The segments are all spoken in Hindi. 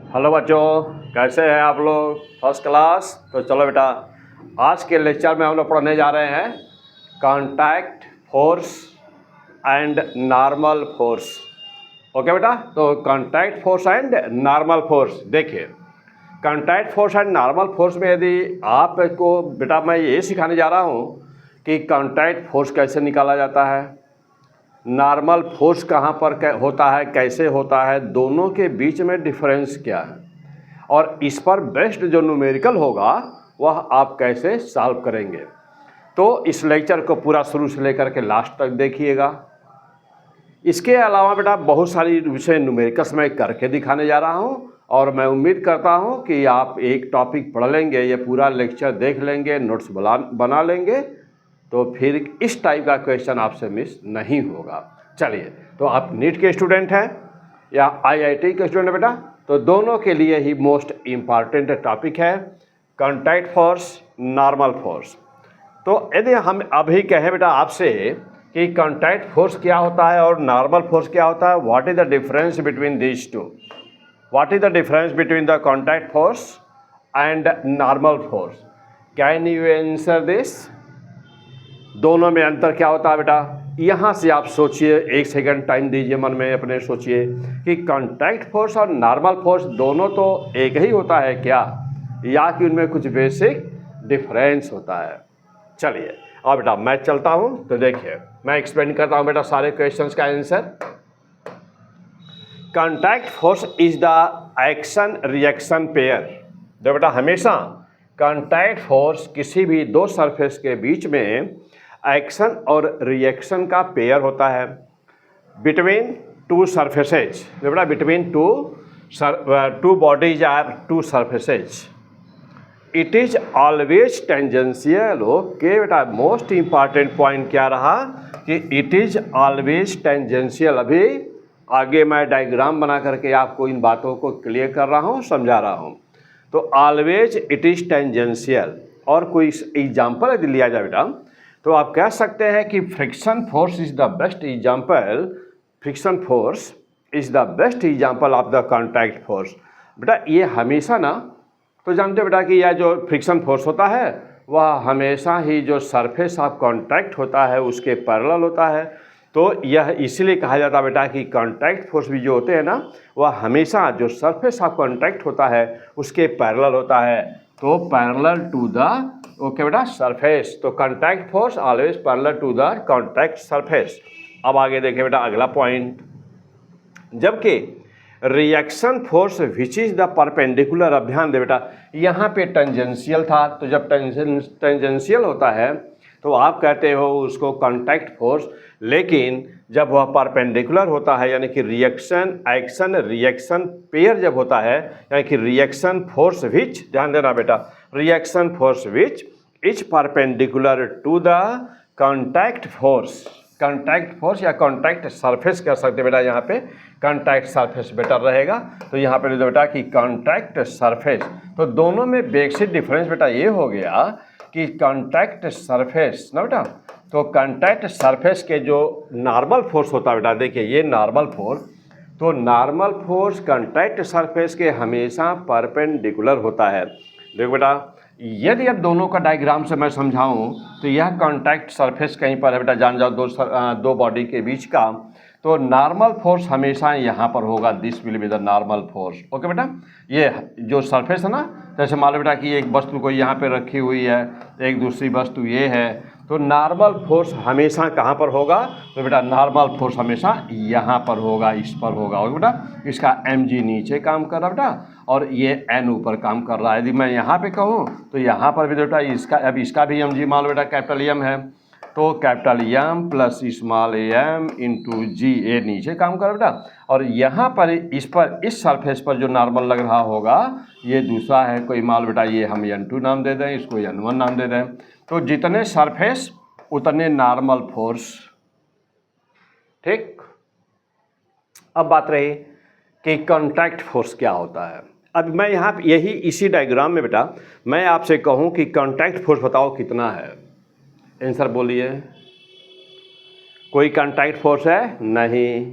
हेलो बच्चों, कैसे हैं आप लोग? First class. तो चलो बेटा, आज के लेक्चर में हम लोग पढ़ने जा रहे हैं contact force and normal force. Okay बेटा, तो contact force and normal force. देखिए, contact force and normal force में यदि आपको बेटा मैं ये सिखाने जा रहा हूँ कि कॉन्टैक्ट फोर्स कैसे निकाला जाता है, नॉर्मल फोर्स कहाँ पर होता है, कैसे होता है, दोनों के बीच में डिफरेंस क्या है, और इस पर बेस्ड जो न्यूमेरिकल होगा वह आप कैसे सॉल्व करेंगे। तो इस लेक्चर को पूरा शुरू से लेकर के लास्ट तक देखिएगा। इसके अलावा बेटा बहुत सारी विषय न्यूमेरिकल्स मैं करके दिखाने जा रहा हूँ, और मैं उम्मीद करता हूँ कि आप एक टॉपिक पढ़ लेंगे, ये पूरा लेक्चर देख लेंगे, नोट्स बना लेंगे, तो फिर इस टाइप का क्वेश्चन आपसे मिस नहीं होगा। चलिए, तो आप नीट के स्टूडेंट हैं या आईआईटी के स्टूडेंट हैं बेटा, तो दोनों के लिए ही मोस्ट इम्पॉर्टेंट टॉपिक है कॉन्टैक्ट फोर्स, नॉर्मल फोर्स। तो यदि हम अभी कहें बेटा आपसे कि कॉन्टैक्ट फोर्स क्या होता है और नॉर्मल फोर्स क्या होता है, what is the difference between these two, what is the difference between the contact force and normal force, can you answer this? दोनों में अंतर क्या होता है बेटा? यहाँ से आप सोचिए, एक सेकंड टाइम दीजिए, मन में अपने सोचिए कि कॉन्टैक्ट फोर्स और नॉर्मल फोर्स दोनों तो एक ही होता है क्या, या कि उनमें कुछ बेसिक डिफरेंस होता है। चलिए अब बेटा मैं चलता हूँ, तो देखिए मैं एक्सप्लेन करता हूँ बेटा सारे क्वेश्चंस का answer. Contact force is the action reaction pair. जो बेटा हमेशा कॉन्टैक्ट फोर्स किसी भी दो सरफेस के बीच में एक्शन और रिएक्शन का पेयर होता है बिटवीन टू सरफेसेज। बेटा between two bodies are two surfaces, it is always tangential. Okay बेटा, मोस्ट इंपॉर्टेंट पॉइंट क्या रहा कि इट इज ऑलवेज टेंजेंशियल। अभी आगे मैं डायग्राम बना करके आपको इन बातों को क्लियर कर रहा हूँ, समझा रहा हूँ। तो ऑलवेज इट इज टेंजेंशियल। और कोई एग्जाम्पल यदि लिया जाए बेटा, तो आप कह सकते हैं कि friction force is the best example, friction force is the best example of the contact force. बेटा ये हमेशा ना, तो जानते हो बेटा कि यह जो फ्रिक्शन फोर्स होता है वह हमेशा ही जो सरफेस ऑफ कॉन्टैक्ट होता है उसके पैरेलल होता है। तो यह इसीलिए कहा जाता है बेटा कि कॉन्टैक्ट फोर्स भी जो होते हैं ना, वह हमेशा जो सरफेस ऑफ कॉन्टैक्ट होता है उसके पैरेलल होता है। तो पैरेलल टू द, ओके बेटा, सरफेस। तो contact force always parallel to the contact surface. अब आगे देखिए बेटा अगला पॉइंट, जबकि reaction force which is the perpendicular. अब ध्यान दे बेटा, यहाँ पे टेंजेंशियल था, तो जब टेंजेंशियल होता है तो आप कहते हो उसको कॉन्टैक्ट फोर्स, लेकिन जब वह परपेंडिकुलर होता है यानी कि रिएक्शन एक्शन रिएक्शन पेयर जब होता है, यानी कि रिएक्शन फोर्स विच, ध्यान देना बेटा, reaction force which is perpendicular to the contact force, contact force या कॉन्टैक्ट सरफेस कह सकते बेटा, यहाँ पे कॉन्टैक्ट सरफेस बेटर रहेगा। तो यहाँ पे बेटा कि कॉन्टैक्ट सरफेस, तो दोनों में बेसिक डिफरेंस बेटा ये हो गया कि कॉन्टैक्ट सरफेस ना बेटा, तो कॉन्टैक्ट सरफेस के जो नॉर्मल फोर्स होता है बेटा, देखिए ये नॉर्मल फोर्स, तो नॉर्मल फोर्स कॉन्टैक्ट सरफेस के हमेशा परपेंडिकुलर होता है। देखो बेटा, यदि अब दोनों का डायग्राम से मैं समझाऊं तो यह कॉन्टैक्ट सरफेस कहीं पर है बेटा, जान जाओ दो बॉडी के बीच का, तो नॉर्मल फोर्स हमेशा यहाँ पर होगा, this will be the normal force. Okay बेटा, ये जो सरफेस है ना, जैसे मान लो बेटा कि एक वस्तु को यहाँ पे रखी हुई है, एक दूसरी वस्तु ये है, तो नॉर्मल फोर्स हमेशा कहाँ पर होगा? तो बेटा नॉर्मल फोर्स हमेशा यहाँ पर होगा, इस पर होगा। और बेटा इसका mg नीचे काम कर रहा बेटा, और ये n ऊपर काम कर रहा है। यदि मैं यहाँ पे कहूँ तो यहाँ पर भी बेटा इसका, अब इसका भी mg मान लो बेटा कैपिटल M है, तो capital M plus small m into g, a नीचे काम कर बेटा, और यहाँ पर इस सरफेस पर जो नॉर्मल लग रहा होगा ये दूसरा है, कोई मान लो बेटा ये हम n2 नाम दे दें, इसको n1 नाम दे दें। तो जितने सरफेस उतने नॉर्मल फोर्स। ठीक, अब बात रही कि कॉन्टैक्ट फोर्स क्या होता है। अब मैं यहाँ यही इसी डायग्राम में बेटा मैं आपसे कहूँ कि कॉन्टैक्ट फोर्स बताओ कितना है, आंसर बोलिए। कोई कॉन्टैक्ट फोर्स है? नहीं।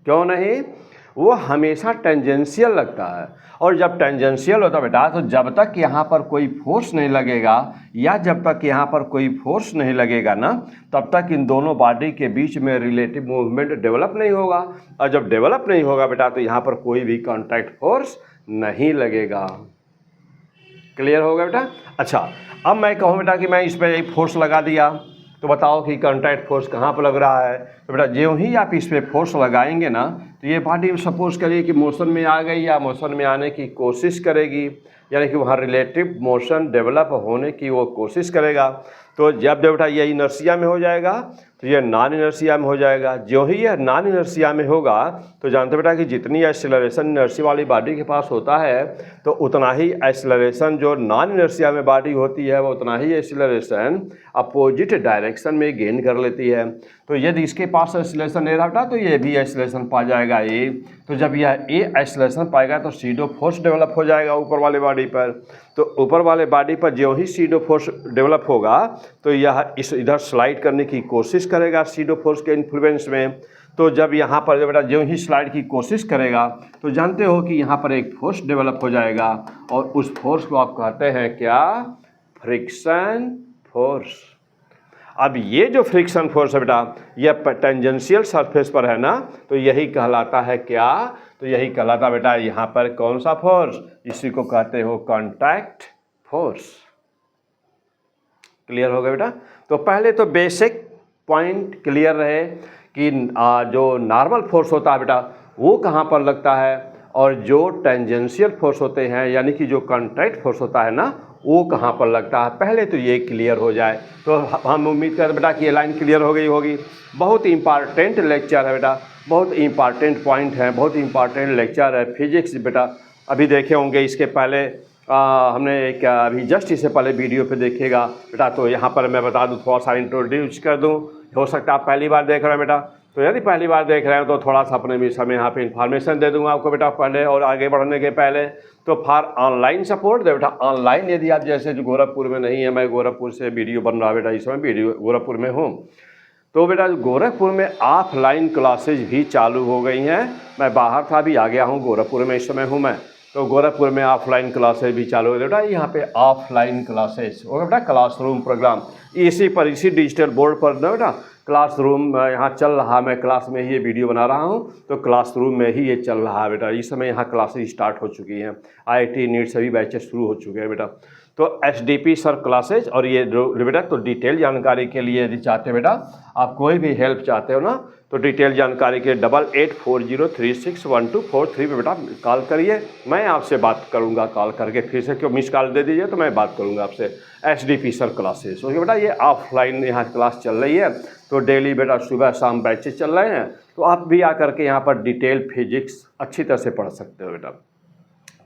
क्यों नहीं? वो हमेशा टेंजेंशियल लगता है। और जब टेंजेंशियल होता है बेटा, तो जब तक यहाँ पर कोई फोर्स नहीं लगेगा या जब तक यहाँ पर कोई फोर्स नहीं लगेगा ना, तब तक इन दोनों बॉडी के बीच में रिलेटिव मूवमेंट डेवलप नहीं होगा। और जब डेवलप नहीं होगा बेटा, तो यहाँ पर कोई भी कॉन्टैक्ट फोर्स नहीं लगेगा। क्लियर होगा बेटा? अच्छा, अब मैं कहूँ बेटा कि मैं इस पर एक फोर्स लगा दिया, तो बताओ कि कॉन्टैक्ट फोर्स कहाँ पर लग रहा है। तो बेटा ज्यों ही आप इस पर फोर्स लगाएंगे ना, तो ये बॉडी सपोज करिए कि मोशन में आ गई या मोशन में आने की कोशिश करेगी, यानी कि वहाँ रिलेटिव मोशन डेवलप होने की वो कोशिश करेगा। तो जब बेटा ये इनर्शिया में हो जाएगा, तो ये नॉन इनर्शिया में हो जाएगा। ज्यों ही यह नॉन इनर्शिया में होगा, तो जानते बेटा कि जितनी एक्सेलरेशन इनर्शिया वाली बॉडी के पास होता है, तो उतना ही एक्सेलरेशन जो नॉन इनर्शिया में बॉडी होती है, वो उतना ही एक्सेलरेशन अपोजिट डायरेक्शन में गेन कर लेती है। तो यदि इसके पास एक्सेलरेशन नहीं रहा, तो ये भी एक्सेलरेशन पा जाएगा ए। तो जब यह ए एक्सेलरेशन पाएगा, तो सीडो फोर्स डेवलप हो जाएगा ऊपर वाले बॉडी पर। तो ऊपर वाले बॉडी पर ज्यों ही सीडो फोर्स डेवलप होगा, तो यह इधर स्लाइड करने की कोशिश करेगा सीडो फोर्स के इन्फ्लुएंस में। तो जब यहाँ पर बेटा ज्यों ही स्लाइड की कोशिश करेगा, तो जानते हो कि यहाँ पर एक फोर्स डेवलप हो जाएगा, और उस फोर्स को आप कहते हैं क्या? Friction force. अब ये जो फ्रिक्शन फोर्स है बेटा, यह टेंजेंशियल सरफेस पर है ना, तो यही कहलाता है क्या? तो यही कहलाता बेटा यहाँ पर कौन सा फोर्स? इसी को कहते हो कॉन्टैक्ट फोर्स। क्लियर हो गया बेटा? तो पहले तो बेसिक पॉइंट क्लियर रहे कि जो नॉर्मल फोर्स होता है बेटा, वो कहाँ पर लगता है, और जो टेंजेंशियल फोर्स होते हैं, यानी कि जो कॉन्टैक्ट फोर्स होता है ना, वो कहाँ पर लगता है। पहले तो ये क्लियर हो जाए, तो हम उम्मीद करते बेटा कि ये लाइन क्लियर हो गई होगी। बहुत इंपॉर्टेंट लेक्चर है बेटा, बहुत इंपॉर्टेंट पॉइंट है, बहुत इंपॉर्टेंट लेक्चर है फिजिक्स बेटा। अभी देखे होंगे इसके पहले, हमने एक अभी जस्ट इससे पहले वीडियो पे देखिएगा बेटा। तो यहाँ पर मैं बता दूँ, थोड़ा सा इंट्रोड्यूस कर दूँ। हो सकता है आप पहली बार देख रहे हैं बेटा, तो यदि पहली बार देख रहे हैं तो थोड़ा सा अपने विषय में यहाँ पे इन्फॉर्मेशन दे दूंगा आपको बेटा पहले, और आगे बढ़ने के पहले। तो फॉर ऑनलाइन सपोर्ट दे बेटा, ऑनलाइन यदि आप जैसे जो गोरखपुर में नहीं है, मैं गोरखपुर से वीडियो बन रहा बेटा, इस समय वीडियो गोरखपुर में हूँ। तो बेटा गोरखपुर में ऑफलाइन क्लासेज भी चालू हो गई हैं। मैं बाहर था, अभी आ गया हूँ, गोरखपुर में इस समय हूँ मैं। तो गोरखपुर में ऑफलाइन क्लासेज भी चालू हो गई बेटा। यहाँ पे ऑफलाइन क्लासेज हो बेटा, क्लासरूम प्रोग्राम इसी पर, इसी डिजिटल बोर्ड पर ना बेटा क्लासरूम यहाँ चल रहा। मैं क्लास में ही ये वीडियो बना रहा हूँ, तो क्लासरूम में ही ये चल रहा है बेटा। इस समय यहाँ क्लासेज स्टार्ट हो चुकी हैं, IIT नीट सभी बैचेस शुरू हो चुके हैं बेटा। तो SDP सर क्लासेज, और ये बेटा तो डिटेल जानकारी के लिए यदि चाहते हैं बेटा, आप कोई भी हेल्प चाहते हो ना, तो डिटेल जानकारी के 8840361243 पे बेटा कॉल करिए। मैं आपसे बात करूंगा कॉल करके, फिर से क्यों मिस कॉल दे दीजिए, तो मैं बात करूंगा आपसे। SDP सर क्लासेस, ओके बेटा, ये ऑफलाइन यहाँ क्लास चल रही है। तो डेली बेटा सुबह शाम बैचेस चल रहे हैं, तो आप भी आकर के यहाँ पर डिटेल फिजिक्स अच्छी तरह से पढ़ सकते हो बेटा।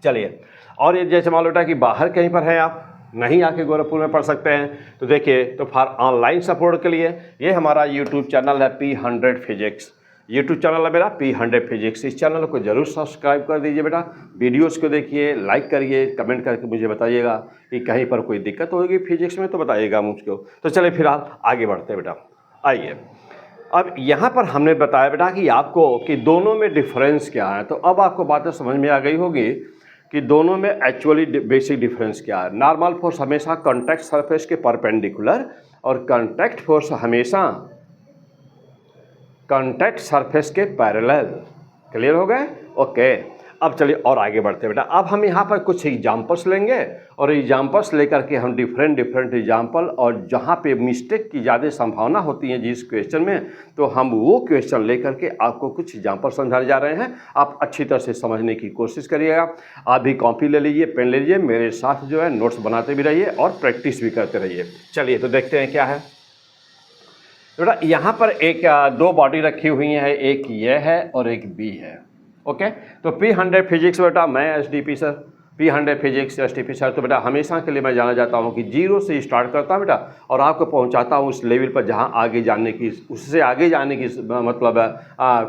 चलिए, और ये जैसे मान लो बेटा कि बाहर कहीं पर है, आप नहीं आके गोरखपुर में पढ़ सकते हैं, तो देखिए, तो फॉर ऑनलाइन सपोर्ट के लिए ये हमारा यूट्यूब चैनल है P100 फिजिक्स। यूट्यूब चैनल है मेरा P100 फिजिक्स। इस चैनल को जरूर सब्सक्राइब कर दीजिए बेटा। वीडियोस को देखिए, लाइक करिए, कमेंट करके मुझे बताइएगा कि कहीं पर कोई दिक्कत होगी फिजिक्स में, तो बताइएगा मुझको। तो चलिए फिलहाल आगे बढ़ते हैं बेटा। आइए, अब यहाँ पर हमने बताया बेटा कि आपको कि दोनों में डिफरेंस क्या है। तो अब आपको बातें समझ में आ गई होगी कि दोनों में एक्चुअली बेसिक डिफरेंस क्या है। नॉर्मल फोर्स हमेशा कॉन्टैक्ट सरफेस के परपेंडिकुलर, और कॉन्टैक्ट फोर्स हमेशा कॉन्टैक्ट सरफेस के पैरेलल। क्लियर हो गए? ओके। अब चलिए और आगे बढ़ते हैं बेटा। अब हम यहाँ पर कुछ एग्जाम्पल्स लेंगे, और एग्जाम्पल्स लेकर के हम डिफरेंट एग्जाम्पल, और जहाँ पे मिस्टेक की ज़्यादा संभावना होती है जिस क्वेश्चन में, तो हम वो क्वेश्चन लेकर के आपको कुछ एग्जाम्पल समझाने जा रहे हैं। आप अच्छी तरह से समझने की कोशिश करिएगा। आप भी कॉपी ले लीजिए, पेन ले लीजिए, मेरे साथ जो है नोट्स बनाते भी रहिए और प्रैक्टिस भी करते रहिए। चलिए तो देखते हैं क्या है बेटा। यहाँ पर एक दो बॉडी रखी हुई है, एक ये है और एक बी है। ओके, तो P100 फिजिक्स बेटा, मैं SDP sir, P100 physics SDP sir. तो बेटा हमेशा के लिए मैं जाना चाहता हूँ कि जीरो से स्टार्ट करता हूँ बेटा, और आपको पहुँचाता हूँ उस लेवल पर जहाँ आगे जाने की, उससे आगे जाने की मतलब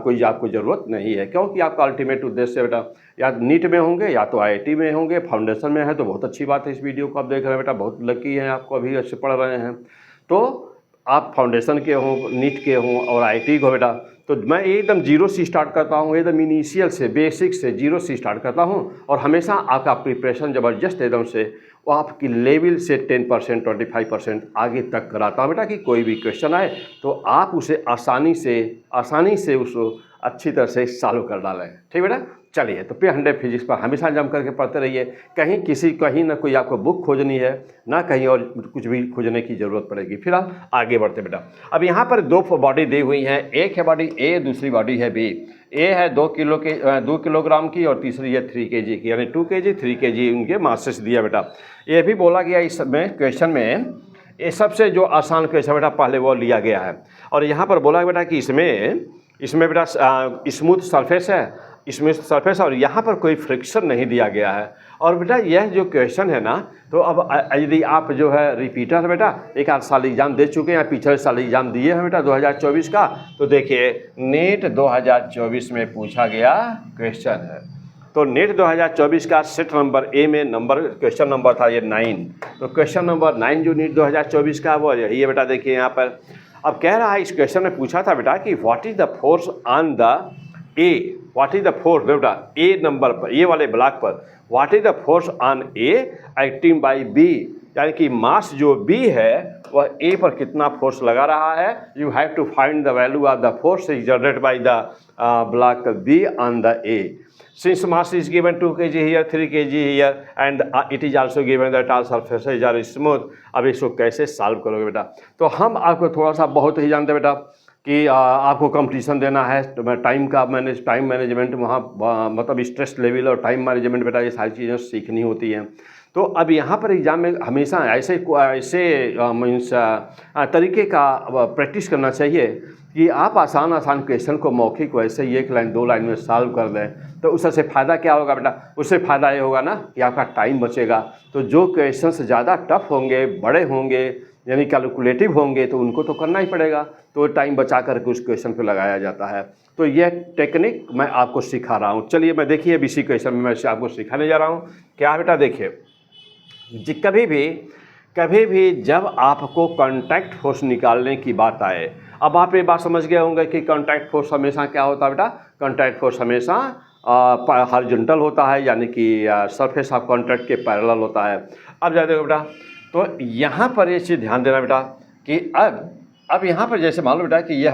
कोई आपको ज़रूरत नहीं है, क्योंकि आपका अल्टीमेट उद्देश्य बेटा या नीट में होंगे या तो IIT में होंगे। फाउंडेशन में है तो बहुत अच्छी बात है, इस वीडियो को आप देख रहे हैं बेटा, बहुत लकी हैं, आपको अभी अच्छे पढ़ रहे हैं। तो आप फाउंडेशन के हों, नीट के हों और IIT को बेटा, तो मैं एकदम जीरो से स्टार्ट करता हूँ, एकदम इनिशियल से, बेसिक से, जीरो से स्टार्ट करता हूँ और हमेशा आपका प्रिपरेशन ज़बरदस्त एकदम से वो आपकी लेवल से 10% 25% आगे तक कराता हूँ बेटा, कि कोई भी क्वेश्चन आए तो आप उसे आसानी से उसको अच्छी तरह से सॉल्व कर डालें। ठीक बेटा, चलिए तो P100 फिजिक्स पर हमेशा जम करके पढ़ते रहिए। कहीं ना कोई आपको बुक खोजनी है, ना कहीं और कुछ भी खोजने की ज़रूरत पड़ेगी। फिर आप आगे बढ़ते बेटा। अब यहाँ पर दो बॉडी दी हुई हैं, एक है बॉडी ए, दूसरी बॉडी है बी। ए है 2 किलोग्राम की और तीसरी है 3 kg की, यानी 2 kg 3 kg उनके मासेस दिया बेटा। ये भी बोला गया इसमें क्वेश्चन में, ये सबसे जो आसान क्वेश्चन बेटा पहले वो लिया गया है। और यहाँ पर बोला बेटा कि इसमें बेटा स्मूथ सरफेस है, इसमें सरफेस, और यहाँ पर कोई फ्रिक्शन नहीं दिया गया है। और बेटा यह जो क्वेश्चन है ना, तो अब यदि आप जो है रिपीटर बेटा एक आध साल एग्जाम दे चुके हैं, पिछले साल एग्जाम दिए हैं बेटा 2024 का, तो देखिए नेट 2024 में पूछा गया क्वेश्चन है। तो नेट 2024 का सेट नंबर ए में क्वेश्चन नंबर था ये 9। तो क्वेश्चन नंबर 9 जो नीट 2024 का वो यही है बेटा। देखिए यहाँ पर अब कह रहा है, इस क्वेश्चन में पूछा था बेटा कि what is the force on the A, what is the force बेटा ए नंबर पर, ए वाले ब्लॉक पर, what is the force on A acting by B, यानी कि मास जो बी है वह ए पर कितना फोर्स लगा रहा है। You have to find the value of the force generated by the block B on the A. Since mass is given 2 kg here, 3 kg here, and it is also given that all surfaces are smooth। अब इसको कैसे सॉल्व करोगे बेटा? तो हम आपको थोड़ा सा बहुत ही जानते बेटा कि आपको कंपटीशन देना है, तो टाइम मैनेजमेंट वहाँ मतलब स्ट्रेस लेवल और टाइम मैनेजमेंट बेटा ये सारी चीज़ें सीखनी होती हैं। तो अब यहाँ पर एग्ज़ाम में हमेशा ऐसे मीन्स तरीके का प्रैक्टिस करना चाहिए कि आप आसान क्वेश्चन को मौखिक वैसे ही 1 लाइन 2 लाइन में सॉल्व कर दें। तो उससे फ़ायदा क्या होगा बेटा? उससे फ़ायदा ये होगा ना कि आपका टाइम बचेगा। तो जो क्वेश्चंस ज़्यादा टफ होंगे, बड़े होंगे, यानी कैलकुलेटिव होंगे, तो उनको तो करना ही पड़ेगा, तो टाइम बचा करके उस क्वेश्चन पे लगाया जाता है। तो यह टेक्निक मैं आपको सिखा रहा हूँ। चलिए मैं देखिए इसी क्वेश्चन में मैं आपको सिखाने जा रहा हूँ। क्या बेटा? देखिए जी, कभी भी जब आपको कॉन्टैक्ट फोर्स निकालने की बात आए, अब आप ये बात समझ गए होंगे कि कॉन्टैक्ट फोर्स हमेशा क्या होता है बेटा? कॉन्टैक्ट फोर्स हमेशा हॉरिजॉन्टल होता है, यानी कि सरफेस ऑफ कॉन्टैक्ट के पैरेलल होता है। अब जा देखो बेटा, तो यहाँ पर ये चीज़ ध्यान देना बेटा कि अब यहाँ पर जैसे मान लो बेटा कि ये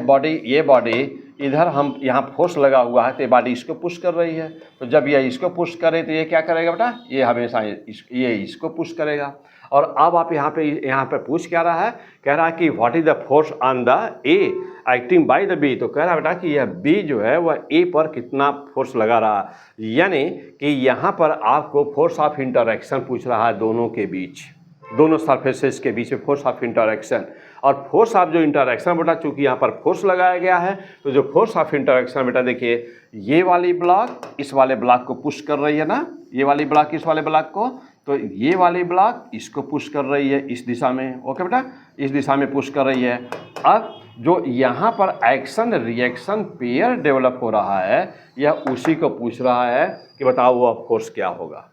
बॉडी इधर हम यहाँ फोर्स लगा हुआ है, तो ये बॉडी इसको पुश कर रही है। तो जब ये इसको पुश करे तो ये क्या करेगा बेटा? ये हमेशा ये इसको पुश करेगा। और अब आप यहाँ पे पूछ क्या रहा है? कह रहा है कि what is the force on the A acting by the B. तो कह रहा है बेटा कि यह बी जो है वह ए पर कितना फोर्स लगा रहा है, यानी कि यहाँ पर आपको फोर्स ऑफ इंटरैक्शन पूछ रहा है दोनों के बीच, दोनों सरफेसेस के बीच में फोर्स ऑफ इंटरैक्शन। और फोर्स ऑफ जो इंटरैक्शन बेटा, चूंकि यहाँ पर फोर्स लगाया गया है, तो जो फोर्स ऑफ इंटरैक्शन बेटा देखिए, ये वाली ब्लॉक इस वाले ब्लॉक को पुश कर रही है ना, ये वाली ब्लॉक इस वाले ब्लॉक को, तो ये वाली ब्लॉक इसको पुश कर रही है इस दिशा में। ओके बेटा, इस दिशा में पुश कर रही है। अब जो यहाँ पर एक्शन रिएक्शन पेयर डेवलप हो रहा है, यह उसी को पूछ रहा है कि बताओ वह फोर्स क्या होगा।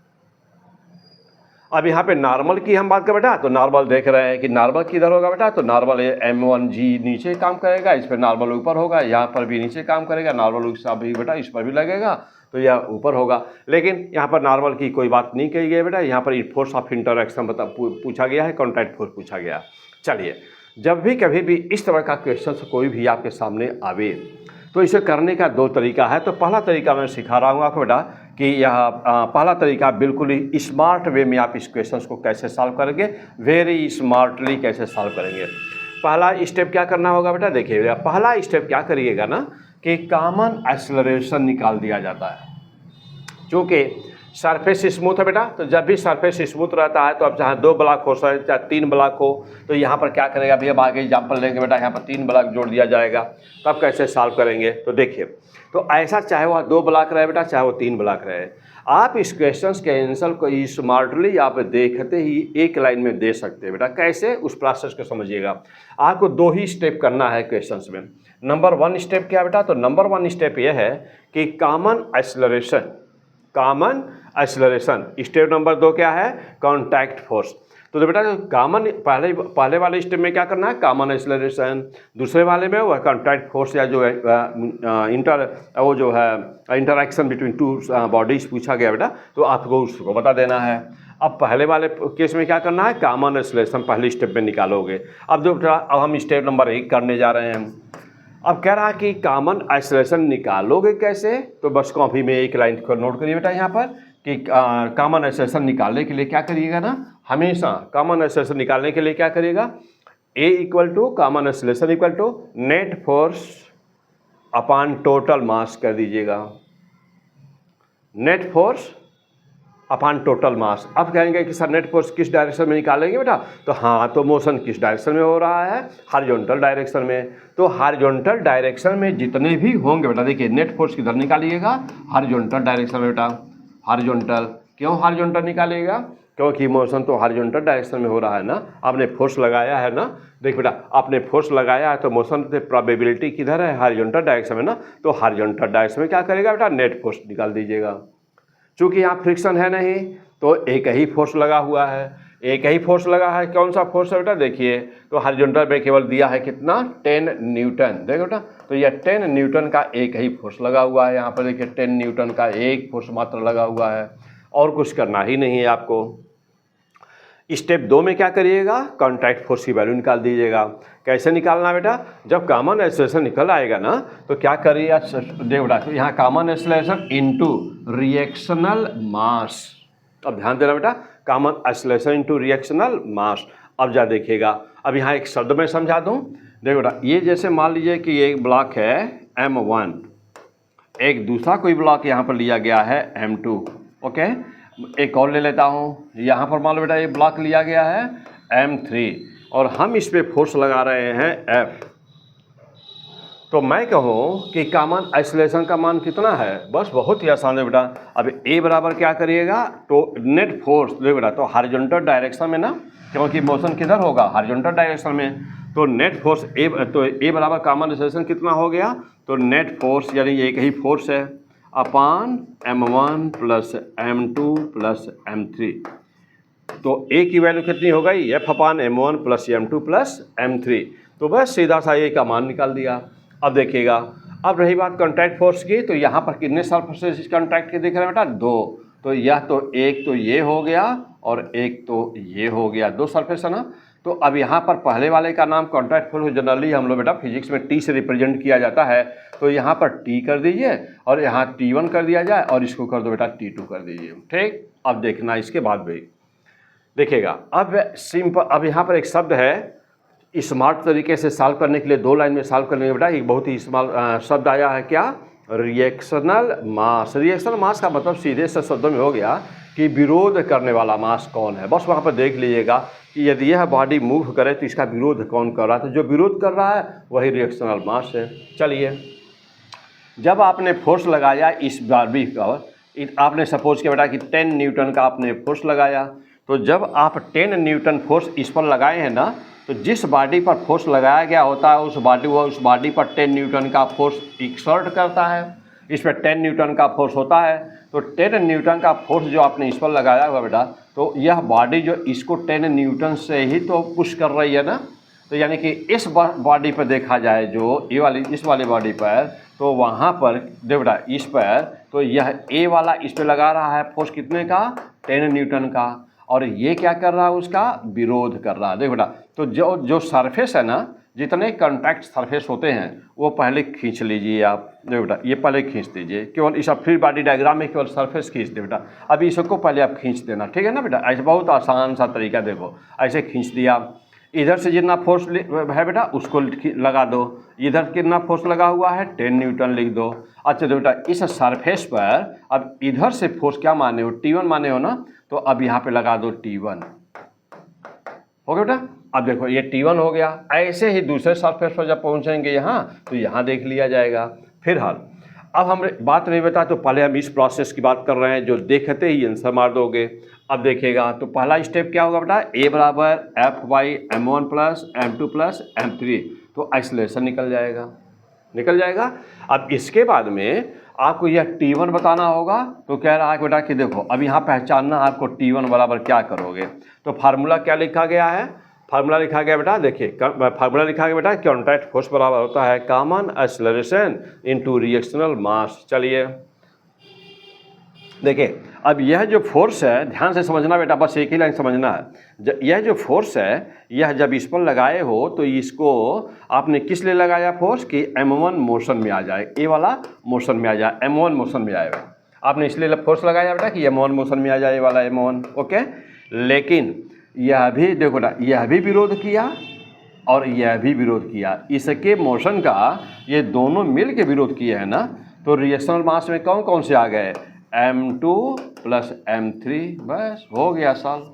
अब यहाँ पे नॉर्मल की हम बात करें बेटा, तो नॉर्मल देख रहे हैं कि नॉर्मल किधर होगा बेटा? तो नॉर्मल M1G नीचे काम करेगा, इस पर नॉर्मल ऊपर होगा, यहाँ पर भी नीचे काम करेगा, नॉर्मल भी बेटा इस पर भी लगेगा, तो यह ऊपर होगा। लेकिन यहाँ पर नॉर्मल की कोई बात नहीं कही गई बेटा, यहाँ पर फोर्स ऑफ इंटरैक्शन पूछा गया है, कॉन्टैक्ट फोर्स पूछा गया। चलिए, जब भी कभी भी इस तरह का क्वेश्चन कोई भी आपके सामने आवे, तो इसे करने का 2 तरीका है। तो पहला तरीका मैं सिखा रहा हूँ आपको बेटा कि यह पहला तरीका बिल्कुल ही स्मार्ट वे में आप इस क्वेश्चन को कैसे सॉल्व करेंगे, वेरी स्मार्टली कैसे सॉल्व करेंगे। पहला स्टेप क्या करना होगा बेटा? देखिए पहला स्टेप क्या करिएगा ना कि कॉमन एक्सेलरेशन निकाल दिया जाता है। क्योंकि सरफेस स्मूथ है बेटा, तो जब भी सरफेस स्मूथ रहता है तो अब चाहे 2 ब्लॉक हो चाहे 3 ब्लॉक हो, तो यहाँ पर क्या करेगा भैया? आगे एग्जाम्पल लेंगे बेटा, यहाँ पर 3 ब्लॉक जोड़ दिया जाएगा, तब कैसे सॉल्व करेंगे? तो देखिए, तो ऐसा चाहे वह 2 ब्लॉक रहे बेटा, चाहे वो 3 ब्लॉक रहे, आप इस क्वेश्चन के आंसर को स्मार्टली आप देखते ही 1 लाइन में दे सकते हैं बेटा। कैसे? उस प्रोसेस को समझिएगा। आपको 2 ही स्टेप करना है क्वेश्चन में। नंबर 1 स्टेप क्या बेटा? तो नंबर 1 स्टेप यह है कि कॉमन एक्सेलरेशन। स्टेप नंबर 2 क्या है? Contact force. तो बेटा कॉमन पहले वाले स्टेप में क्या करना है, कॉमन एक्सेलरेशन। दूसरे वाले में वो कॉन्टैक्ट फोर्स या जो है इंटरैक्शन बिटवीन टू बॉडीज पूछा गया बेटा, तो आपको उसको बता देना है। अब पहले वाले केस में क्या करना है, कॉमन एक्सेलरेशन पहले स्टेप में निकालोगे। अब जो बेटा अब हम स्टेप नंबर 1 करने जा रहे हैं। अब कह रहा है कि कॉमन एक्सेलरेशन निकालोगे कैसे, तो बस कॉपी में एक लाइन को नोट करिए बेटा यहाँ पर कि कॉमन एक्सेलरेशन निकालने के लिए क्या करिएगा ना, हमेशा कॉमन एक्सेलरेशन निकालने के लिए क्या करिएगा, a equal to common acceleration equal to net force upon total mass कर दीजिएगा, net force upon total mass. अब कहेंगे कि सर नेट फोर्स किस डायरेक्शन में निकालेंगे बेटा, तो हाँ, तो मोशन किस डायरेक्शन में हो रहा है, हॉरिजॉन्टल डायरेक्शन में। तो हॉरिजॉन्टल डायरेक्शन में जितने भी होंगे बेटा, देखिए नेट फोर्स किधर निकालिएगा, हॉरिजॉन्टल डायरेक्शन में बेटा, हॉरिजॉन्टल। क्यों हॉरिजॉन्टल निकालिएगा, क्योंकि मोशन तो हॉरिजॉन्टल डायरेक्शन में हो रहा है ना, आपने फोर्स लगाया है ना। देख बेटा आपने फोर्स लगाया है तो मोशन की प्रोबेबिलिटी किधर है, हॉरिजॉन्टल डायरेक्शन में ना, तो हॉरिजॉन्टल डायरेक्शन में क्या करेगा बेटा, नेट फोर्स निकाल दीजिएगा। चूँकि यहाँ फ्रिक्शन है नहीं तो एक ही फोर्स लगा हुआ है, एक ही फोर्स लगा है। कौन सा फोर्स है बेटा, देखिए तो हॉरिजॉन्टल में केवल दिया है कितना, 10 न्यूटन। देखो बेटा तो यह 10 न्यूटन का एक ही फोर्स लगा हुआ है यहाँ पर, देखिए 10 न्यूटन का एक फोर्स मात्र लगा हुआ है, और कुछ करना ही नहीं है आपको। स्टेप 2 में क्या करिएगा, कॉन्टैक्ट फोर्स की वैल्यू निकाल दीजिएगा। कैसे निकालना बेटा, जब कॉमन एक्सेलरेशन निकल आएगा ना तो क्या करिएगा, देखो बेटा यहाँ कॉमन एक्सेलरेशन इनटू रिएक्शनल मास। अब ध्यान देना बेटा, कॉमन एक्सेलरेशन इनटू रिएक्शनल मास। अब जा देखिएगा, अब यहाँ एक शब्द में समझा दूँ। देखो बेटा ये जैसे मान लीजिए कि एक ब्लॉक है M1, एक दूसरा कोई ब्लॉक यहाँ पर लिया गया है M2। ओके, एक और ले लेता हूँ, यहाँ पर मान लो बेटा ये ब्लॉक लिया गया है M3 और हम इस पे फोर्स लगा रहे हैं F। तो मैं कहूँ कि कॉमन एक्सेलरेशन का मान कितना है, बस बहुत ही आसान है बेटा। अब A बराबर क्या करिएगा, तो नेट फोर्स, देखो बेटा तो हॉरिजॉन्टल डायरेक्शन में ना, क्योंकि मोशन किधर होगा, हॉरिजॉन्टल डायरेक्शन में, तो नेट फोर्स A बराबर कॉमन एक्सेलरेशन कितना हो गया, तो नेट फोर्स यानी एक ही फोर्स है अपान M1 plus M2 plus M3। तो A की वैल्यू कितनी हो गई, F अपान M1 plus M2 plus M3। तो बस सीधा सा A का मान निकाल दिया। अब देखिएगा, अब रही बात कॉन्टैक्ट फोर्स की, तो यहाँ पर कितने सरफेसेस इस कॉन्टैक्ट के दिख रहे हैं बेटा, 2। तो यह तो एक तो ये हो गया और एक तो ये हो गया, 2 सरफेस है ना। तो अब यहाँ पर पहले वाले का नाम कॉन्टैक्ट फोर्स जनरली हम लोग बेटा फिजिक्स में T से रिप्रेजेंट किया जाता है, तो यहाँ पर T कर दीजिए और यहाँ T1 कर दिया जाए और इसको कर दो बेटा T2 कर दीजिए। ठीक, अब देखना इसके बाद भी देखिएगा। अब सिंपल, अब यहाँ पर एक शब्द है, स्मार्ट तरीके से सॉल्व करने के लिए 2 लाइन में सॉल्व करने के बेटा एक बहुत ही स्मॉल शब्द आया है, क्या, रिएक्शनल मास। रिएक्शनल मास का मतलब सीधे से शब्दों में हो गया कि विरोध करने वाला मास कौन है। बस वहाँ पर देख लीजिएगा कि यदि यह बॉडी मूव करे तो इसका विरोध कौन कर रहा है, तो जो विरोध कर रहा है वही रिएक्शनल मास है। चलिए, जब आपने फोर्स लगाया इस बॉडी पर, आपने सपोज किया बेटा कि 10 न्यूटन का आपने फोर्स लगाया, तो जब आप 10 न्यूटन फोर्स इस पर लगाए हैं ना, तो जिस बॉडी पर फोर्स लगाया गया होता है उस बॉडी पर 10 न्यूटन का फोर्स एक्सर्ट करता है। इस पर 10 न्यूटन का फोर्स होता है, तो 10 न्यूटन का फोर्स जो आपने इस पर लगाया हुआ बेटा, तो यह बॉडी जो इसको 10 न्यूटन से ही तो पुश कर रही है ना। तो यानी कि इस बॉडी पर देखा जाए, जो ये वाली इस वाली बॉडी पर, तो वहाँ पर देखो बेटा इस पर, तो यह ए वाला इस पर लगा रहा है फोर्स कितने का, 10 न्यूटन का, और ये क्या कर रहा है, उसका विरोध कर रहा है। देखो बेटा तो जो सरफेस है ना, जितने कॉन्टैक्ट सरफेस होते हैं वो पहले खींच लीजिए आप। देखो बेटा ये पहले खींच दीजिए, केवल इस फ्री बॉडी डायग्राम में केवल सरफेस खींच दे बेटा। अभी इसको पहले आप खींच देना, ठीक है ना बेटा। ऐसे बहुत आसान सा तरीका, देखो ऐसे खींच दिया, इधर से जितना फोर्स है बेटा उसको लगा दो, इधर कितना फोर्स लगा हुआ है 10 न्यूटन लिख दो। अच्छा तो बेटा इस सरफेस पर अब इधर से फोर्स क्या माने हो, T1 माने हो ना, तो अब यहाँ पे लगा दो T1, हो गया बेटा। अब देखो ये T1 हो गया। ऐसे ही दूसरे सरफेस पर जब पहुँचेंगे यहाँ, तो यहाँ देख लिया जाएगा। फिर हाल अब हम बात नहीं बता, तो पहले हम इस प्रोसेस की बात कर रहे हैं जो देखते ही आंसर मार दोगे। अब देखिएगा तो पहला स्टेप क्या होगा बेटा, A बराबर F/m1 plus M2 plus M3, तो एक्सेलरेशन निकल जाएगा। अब इसके बाद में आपको यह T1 बताना होगा। तो कह रहा है बेटा कि देखो अब यहाँ पहचानना आपको T1 बराबर क्या करोगे। तो फार्मूला क्या लिखा गया है, फार्मूला लिखा गया बेटा, देखिए फार्मूला लिखा गया बेटा, कॉन्टैक्ट फोर्स बराबर होता है कॉमन एक्सेलरेशन इनटू रिएक्शनल मास। चलिए देखिए अब यह जो फोर्स है, ध्यान से समझना बेटा, बस एक ही लाइन समझना है। यह जो फोर्स है, यह जब इस पर लगाए हो तो इसको आपने किस लिए लगाया फोर्स कि M1 मोशन में आ जाए, ये वाला मोशन में आ जाए, M1 मोशन में आएगा। आपने इसलिए फोर्स लगाया बेटा कि M1 मोशन में आ जाए, ये वाला M1, ओके। लेकिन यह भी देखो बेटा, यह भी विरोध किया और यह भी विरोध किया, इसके मोशन का ये दोनों मिल के विरोध किए हैं ना। तो रिएक्शनल मास में कौन कौन से आ गए, M2 प्लस M3, बस हो गया सॉल्व।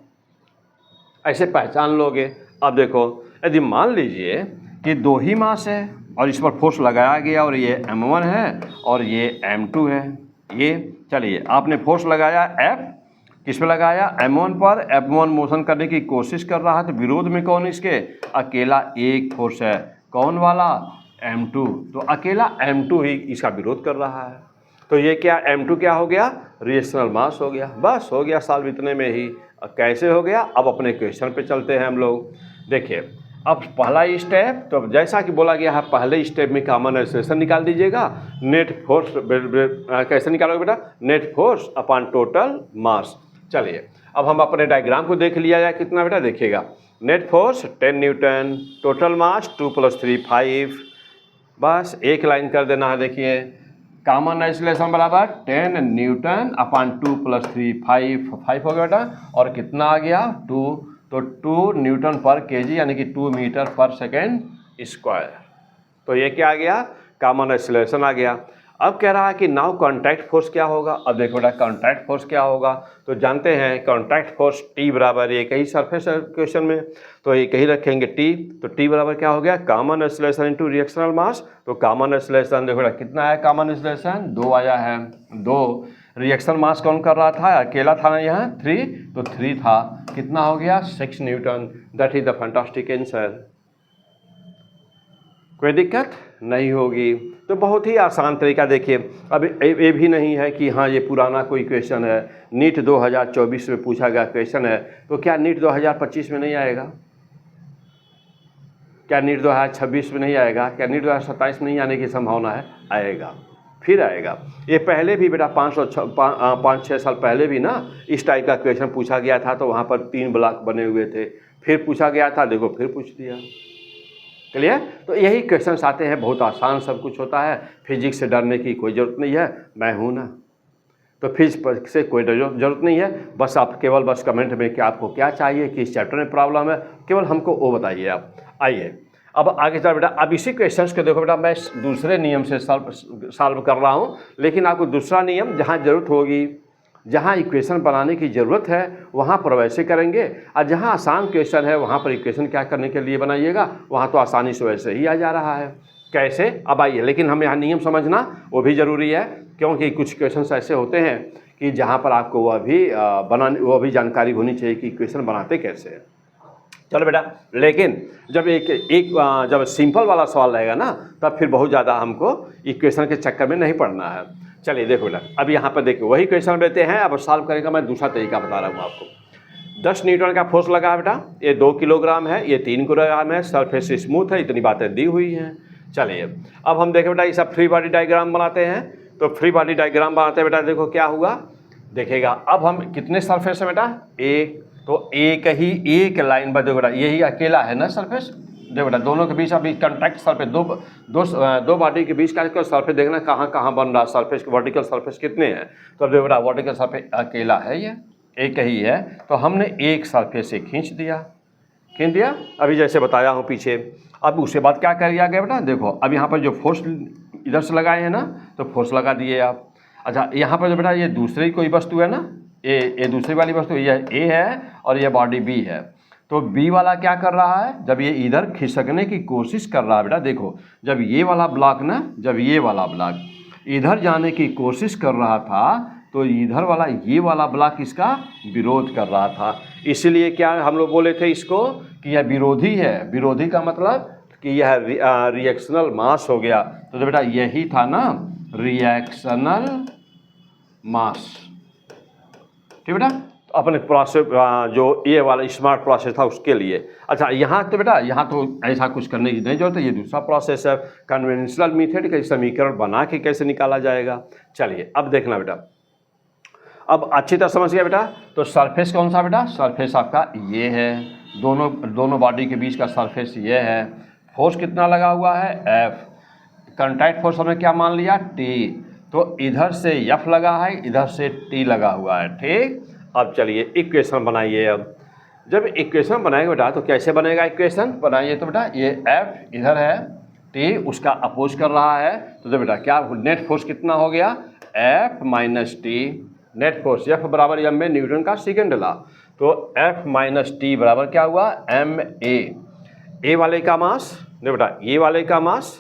ऐसे पहचान लोगे। अब देखो यदि मान लीजिए कि दो ही मास है और इस पर फोर्स लगाया गया और ये M1 है और ये M2 है, ये चलिए आपने फोर्स लगाया F, किस पे लगाया, M1 पर। M1 मोशन करने की कोशिश कर रहा है, तो विरोध में कौन इसके, अकेला एक फोर्स है, कौन वाला, M2। तो अकेला M2 ही इसका विरोध कर रहा है। तो ये क्या M2 क्या हो गया, रिएक्शनल मास हो गया। बस हो गया सॉल्व इतने में ही। कैसे हो गया, अब अपने क्वेश्चन पे चलते हैं हम लोग। देखिए अब पहला स्टेप, तो जैसा कि बोला गया है पहले स्टेप में कॉमन एक्सेलरेशन निकाल दीजिएगा। नेट फोर्स कैसे निकालोगे बेटा, नेट फोर्स अपॉन टोटल मास। चलिए अब हम अपने डायग्राम को देख लिया जाए, कितना बेटा देखिएगा, net force 10 Newton, total mass 2 + 3 5, बस एक लाइन कर देना है। देखिए कॉमन एक्सेलरेशन बराबर 10 न्यूटन अपॉन 2 + 3 5 हो गया बेटा, और कितना आ गया 2, तो 2 न्यूटन पर केजी यानी कि 2 मीटर पर सेकेंड स्क्वायर। तो ये क्या आ गया, कॉमन एक्सेलरेशन आ गया। अब कह रहा है कि नाउ कॉन्टैक्ट फोर्स क्या होगा। अब देखो बेटा कॉन्टैक्ट फोर्स क्या होगा, तो जानते हैं कॉन्टैक्ट फोर्स T बराबर एक ही सरफेस है क्वेश्चन में, तो एक ही रखेंगे T। तो T बराबर क्या हो गया, कॉमन एक्सेलरेशन इनटू रिएक्शनल मास। तो कॉमन एक्सेलरेशन देखो बेटा कितना है, कॉमन एक्सेलरेशन 2 आया है, 2। रिएक्शन मास कौन कर रहा था, अकेला था ना यहाँ 3, तो 3 था, कितना हो गया 6 Newton. That is the fantastic answer. कोई दिक्कत नहीं होगी। तो बहुत ही आसान तरीका। देखिए अब ये भी नहीं है कि हाँ ये पुराना कोई क्वेश्चन है, नीट 2024 में पूछा गया क्वेश्चन है, तो क्या नीट 2025 में नहीं आएगा, क्या नीट 2026 में नहीं आएगा, क्या नीट 2027 में नहीं आने की संभावना है, आएगा, फिर आएगा। ये पहले भी बेटा 5-6 साल पहले भी ना इस टाइप का क्वेश्चन पूछा गया था, तो वहाँ पर 3 ब्लॉक बने हुए थे, फिर पूछा गया था, देखो फिर पूछ दिया। क्लियर। तो यही क्वेश्चंस आते हैं, बहुत आसान सब कुछ होता है, फिजिक्स से डरने की कोई ज़रूरत नहीं है, मैं हूँ ना, तो फिजिक्स से कोई ज़रूरत नहीं है। बस आप केवल बस कमेंट में कि आपको क्या चाहिए, किस चैप्टर में प्रॉब्लम है, केवल हमको वो बताइए आप। आइए अब आगे चल बेटा, अब इसी क्वेश्चंस को देखो बेटा, मैं दूसरे नियम से सॉल्व कर रहा हूँ, लेकिन आपको दूसरा नियम जहाँ ज़रूरत होगी, जहाँ इक्वेशन बनाने की ज़रूरत है वहाँ पर वैसे करेंगे, और जहाँ आसान क्वेश्चन है वहाँ पर इक्वेशन क्या करने के लिए बनाइएगा, वहाँ तो आसानी से वैसे ही आ जा रहा है। कैसे, अब आइए, लेकिन हम यहाँ नियम समझना वो भी ज़रूरी है, क्योंकि कुछ क्वेश्चन ऐसे होते हैं कि जहाँ पर आपको वह भी जानकारी होनी चाहिए कि इक्वेशन बनाते कैसे हैं। चलो बेटा, लेकिन जब जब सिंपल वाला सवाल रहेगा ना, तब फिर बहुत ज़्यादा हमको इक्वेशन के चक्कर में नहीं पड़ना है। चलिए देखो बेटा, अब यहाँ पर देखिए वही क्वेश्चन लेते हैं, अब सॉल्व करने का मैं दूसरा तरीका बता रहा हूँ आपको। 10 न्यूटन का फोर्स लगा है बेटा, ये 2 किलोग्राम है, ये 3 किलोग्राम है, सरफेस स्मूथ है, इतनी बातें दी हुई हैं। चलिए अब हम देखें बेटा, ये सब फ्री बॉडी डायग्राम बनाते हैं। तो फ्री बॉडी डायग्राम बनाते हैं बेटा, देखो क्या हुआ, देखिएगा अब हम कितने सरफेस है बेटा, एक, तो एक लाइन पर देखो बेटा, यही अकेला है ना सरफेस। देखो बेटा दोनों के बीच अभी कॉन्टैक्ट सरफेस, दो बॉडी के बीच का सरफेस देखना कहाँ बन रहा है, सरफेस वर्टिकल सरफेस कितने हैं। तो अब देखो बेटा वर्टिकल सरफेस अकेला है, ये एक ही है, तो हमने एक सरफेस से खींच दिया, अभी जैसे बताया हूँ पीछे। अब उसके बाद क्या कर दिया गया बेटा, देखो अब यहाँ पर जो फोर्स इधर से लगाए हैं ना, तो फोर्स लगा दिए आप। अच्छा यहाँ पर जो बेटा ये दूसरी कोई वस्तु है ना, ये दूसरी वाली वस्तु, ये ए है और ये बॉडी बी है। तो बी वाला क्या कर रहा है, जब ये इधर खिसकने की कोशिश कर रहा है बेटा, देखो जब ये वाला ब्लॉक ना, जब ये वाला ब्लॉक इधर जाने की कोशिश कर रहा था, तो इधर वाला ये वाला ब्लॉक इसका विरोध कर रहा था। इसीलिए क्या हम लोग बोले थे इसको कि यह विरोधी है। विरोधी का मतलब कि यह रिएक्शनल मास हो गया। तो बेटा यही था ना, रिएक्शनल मास। ठीक बेटा, तो अपने प्रोसेस जो ये वाला स्मार्ट प्रोसेस था उसके लिए। अच्छा यहाँ तो बेटा, यहाँ तो ऐसा कुछ करने की नहीं जरूरत है, ये दूसरा प्रोसेस है कन्वेंशनल मेथड का समीकरण बना के कैसे निकाला जाएगा। चलिए अब देखना बेटा, अब अच्छी तरह समझ गया बेटा। तो सरफेस कौन सा बेटा, सरफेस आपका ये है, दोनों बॉडी के बीच का सरफेस ये है। फोर्स कितना लगा हुआ है, F। कॉन्टैक्ट फोर्स हमने क्या मान लिया, T। तो इधर से F लगा है, इधर से T लगा हुआ है। ठीक, अब चलिए इक्वेशन बनाइए। अब जब इक्वेशन बनाएंगे बेटा तो कैसे बनेगा इक्वेशन, बनाइए तो बेटा ये F इधर है, T उसका अपोज कर रहा है। तो बेटा क्या नेट फोर्स कितना हो गया, F minus T। Net force F बराबर m में न्यूटन का सेकंड लॉ। तो F माइनस T बराबर क्या हुआ, ma। ए वाले का मास, नहीं बेटा ये वाले का मास,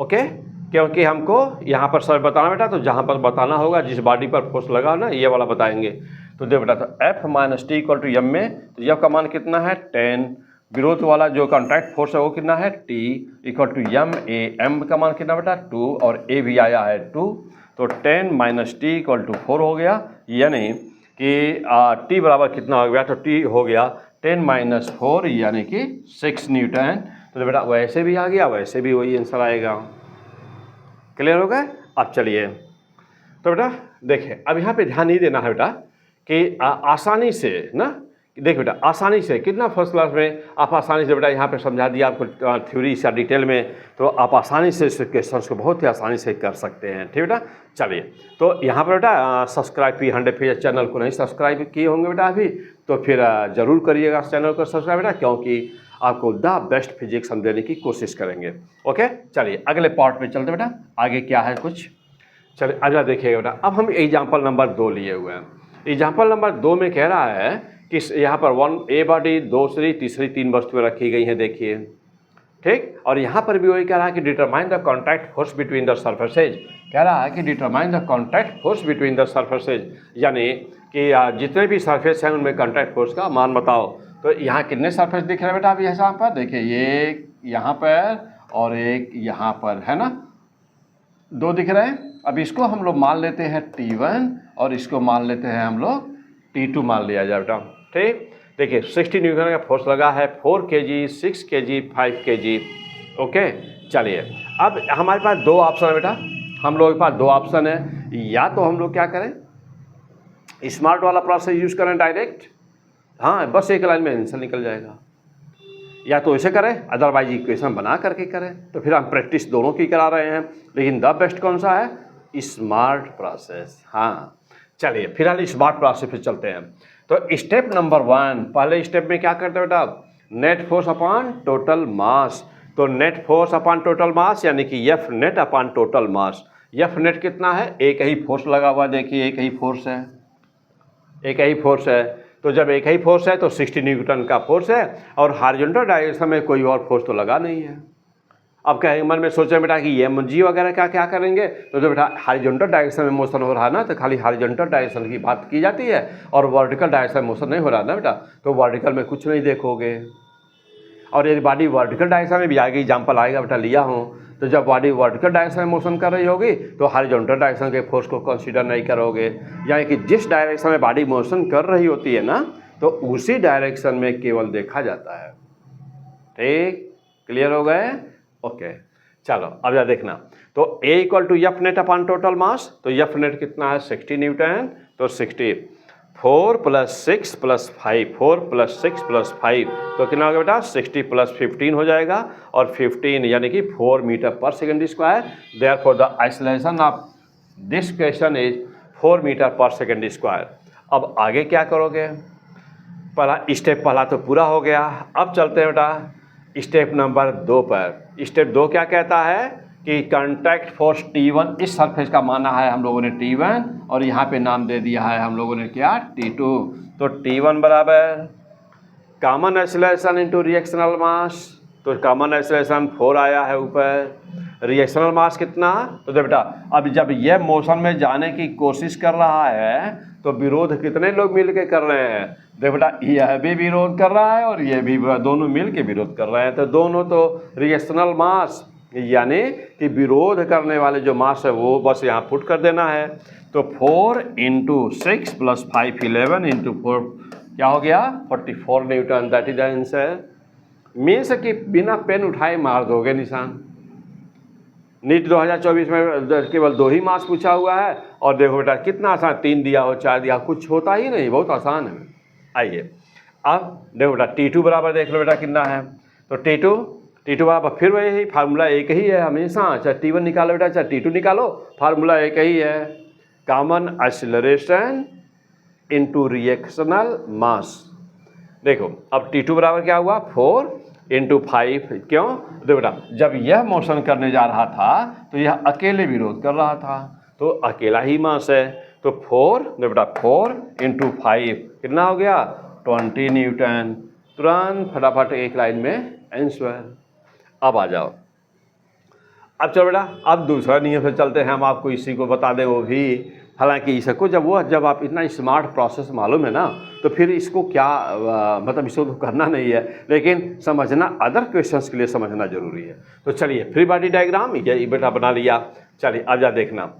ओके। क्योंकि हमको यहाँ पर सर बताना बेटा, तो जहाँ पर बताना होगा जिस बॉडी पर फोर्स लगा ना ये वाला बताएंगे। तो देखो बेटा, तो F minus T equal to M में, तो F का मान कितना है 10, विरोध वाला जो कॉन्टैक्ट फोर्स है वो कितना है T equal to M A, M का मान कितना बेटा 2 और ए भी आया है 2। तो 10 माइनस टी इक्वल टू 4 हो गया, यानी कि T बराबर कितना हो गया, तो T हो गया 10 माइनस 4 यानी कि 6 न्यूटन। तो बेटा वैसे भी आ गया, वैसे भी वही आंसर आएगा। क्लियर हो गया। अब चलिए तो बेटा देखिए, अब यहाँ पे ध्यान नहीं देना है बेटा कि आसानी से ना, देख बेटा आसानी से कितना फर्स्ट क्लास में आप आसानी से बेटा यहाँ पे समझा दिया आपको थ्योरी या डिटेल में, तो आप आसानी से इस क्वेश्चन को बहुत ही आसानी से कर सकते हैं। ठीक बेटा, चलिए तो यहाँ पर बेटा सब्सक्राइब भी 100 चैनल को नहीं सब्सक्राइब किए होंगे बेटा अभी, तो फिर ज़रूर करिएगा चैनल को सब्सक्राइब बेटा, क्योंकि आपको द बेस्ट फिजिक्स हम देने की कोशिश करेंगे। ओके, चलिए अगले पार्ट में चलते बेटा, आगे क्या है कुछ। चलिए अगला देखिएगा बेटा, अब हम एग्जाम्पल नंबर 2 लिए हुए हैं। एग्जाम्पल नंबर 2 में कह रहा है कि यहाँ पर 1 ए बॉडी, दूसरी तीसरी 3 वस्तुएं रखी गई हैं, देखिए ठीक। और यहाँ पर भी वही कह रहा है कि determine the contact force between the surfaces, कह रहा है कि determine the contact force between the surfaces, यानी कि जितने भी सरफेस हैं उनमें कॉन्टैक्ट फोर्स का मान बताओ। तो यहाँ कितने सरफेस दिख रहे हैं बेटा अभी यहाँ पर, देखिए ये यहाँ पर और एक यहाँ पर है ना, 2 दिख रहे हैं। अब इसको हम लोग मान लेते हैं T1 और इसको मान लेते हैं हम लोग T2 मान लिया जाए बेटा। ठीक, देखिए 60 न्यूटन का फोर्स लगा है, 4 kg, 6 kg, 5 kg। ओके, चलिए अब हमारे पास 2 ऑप्शन है बेटा, हम लोगों के पास 2 ऑप्शन है। या तो हम लोग क्या करें, स्मार्ट वाला प्रोसेस यूज़ करें डायरेक्ट, हाँ बस एक लाइन में आंसर निकल जाएगा, या तो ऐसे करें, अदरवाइज इक्वेशन बना करके करें। तो फिर हम प्रैक्टिस दोनों की करा रहे हैं, लेकिन द बेस्ट कौन सा है, स्मार्ट प्रोसेस। हाँ चलिए फिलहाल स्मार्ट प्रोसेस पे चलते हैं। तो स्टेप नंबर 1, पहले स्टेप में क्या करते हैं बेटा, net force upon total mass. तो net force upon total mass यानी कि F net upon total mass. F net कितना है, एक ही फोर्स लगा हुआ, देखिए एक ही फोर्स है, एक ही फोर्स है। तो जब एक ही फोर्स है तो 60 न्यूटन का फोर्स है, और हॉरिजॉन्टल डायरेक्शन में कोई और फोर्स तो लगा नहीं है। अब कहेंगे मन में सोचें बेटा कि ये mg वगैरह क्या क्या करेंगे, तो बेटा हॉरिजॉन्टल डायरेक्शन में मोशन हो रहा है ना, तो खाली हॉरिजॉन्टल डायरेक्शन की बात की जाती है, और वर्टिकल डायरेक्शन में मोशन नहीं हो रहा ना बेटा, तो वर्टिकल में कुछ नहीं देखोगे। और यदि बॉडी वर्टिकल डायरेक्शन में भी आगे एग्जाम्पल आएगा बेटा लिया हूँ, तो जब बॉडी वर्टिकल डायरेक्शन में मोशन कर रही होगी तो हॉरिजॉन्टल डायरेक्शन के फोर्स को कंसीडर नहीं करोगे, यानी कि जिस डायरेक्शन में बॉडी मोशन कर रही होती है ना, तो उसी डायरेक्शन में केवल देखा जाता है। ठीक, क्लियर हो गए। ओके, चलो अब जा देखना। तो A equal to F net upon total mass, तो एफ नेट कितना है 60 न्यूटन, तो 60 4 प्लस 6 प्लस 5, 4 प्लस 6 प्लस 5, तो कितना हो गया बेटा 60 प्लस 15 हो जाएगा, और 15 यानी कि 4 metre per second square. Therefore the isolation of this question is 4 metre per second square. अब आगे क्या करोगे, स्टेप पहला तो पूरा हो गया। अब चलते हैं बेटा स्टेप नंबर 2 पर। स्टेप 2 क्या कहता है कि कॉन्टैक्ट फोर्स T1, इस सरफेस का माना है हम लोगों ने T1, और यहाँ पे नाम दे दिया है हम लोगों ने क्या T2। तो T1 बराबर कॉमन एक्सेलरेशन इंटू रिएक्शनल मास, तो कॉमन एक्सेलरेशन 4 आया है ऊपर, रिएक्शनल मास कितना, तो देखो बेटा अब जब यह मोशन में जाने की कोशिश कर रहा है तो विरोध कितने लोग मिल के कर रहे हैं, देखो बेटा यह भी विरोध कर रहा है और यह भी, दोनों मिल के विरोध कर रहे हैं। तो दोनों तो रिएक्शनल मास यानी कि विरोध करने वाले जो मास है वो बस यहाँ पुट कर देना है। तो 4 × 6 + 5 11 × 4 क्या हो गया 44 Newton. That is the answer. Means कि बिना पेन उठाए मार दोगे निशान। नीट 2024 में केवल 2 ही मास पूछा हुआ है और देखो बेटा कितना आसान, 3 दिया हो 4 दिया हो, कुछ होता ही नहीं, बहुत आसान है। आइए अब देखो बेटा T2 बराबर देख लो बेटा कितना है। तो T2 बराबर फिर वही फार्मूला एक ही है हमेशा, चाहे T1 निकालो बेटा चाहे T2 निकालो, फार्मूला एक ही है, कॉमन एक्सीलरेशन इनटू रिएक्शनल मास। देखो अब T2 बराबर क्या हुआ 4 × 5। क्यों? देखो बेटा जब यह मोशन करने जा रहा था तो यह अकेले विरोध कर रहा था, तो अकेला ही मास है। तो 4 देखो बेटा 4 × 5 कितना हो गया 20 न्यूटन। तुरंत फटाफट एक लाइन में आंसर। अब आ जाओ, अब चलो बेटा अब दूसरा नियम से चलते हैं, हम आपको इसी को बता दें वो भी। हालांकि इसको जब आप इतना स्मार्ट प्रोसेस मालूम है ना तो फिर इसको क्या मतलब इसको तो करना नहीं है, लेकिन समझना अदर क्वेश्चंस के लिए समझना जरूरी है। तो चलिए फ्री बॉडी डायग्राम ये बेटा बना लिया। चलिए अब जा देखना,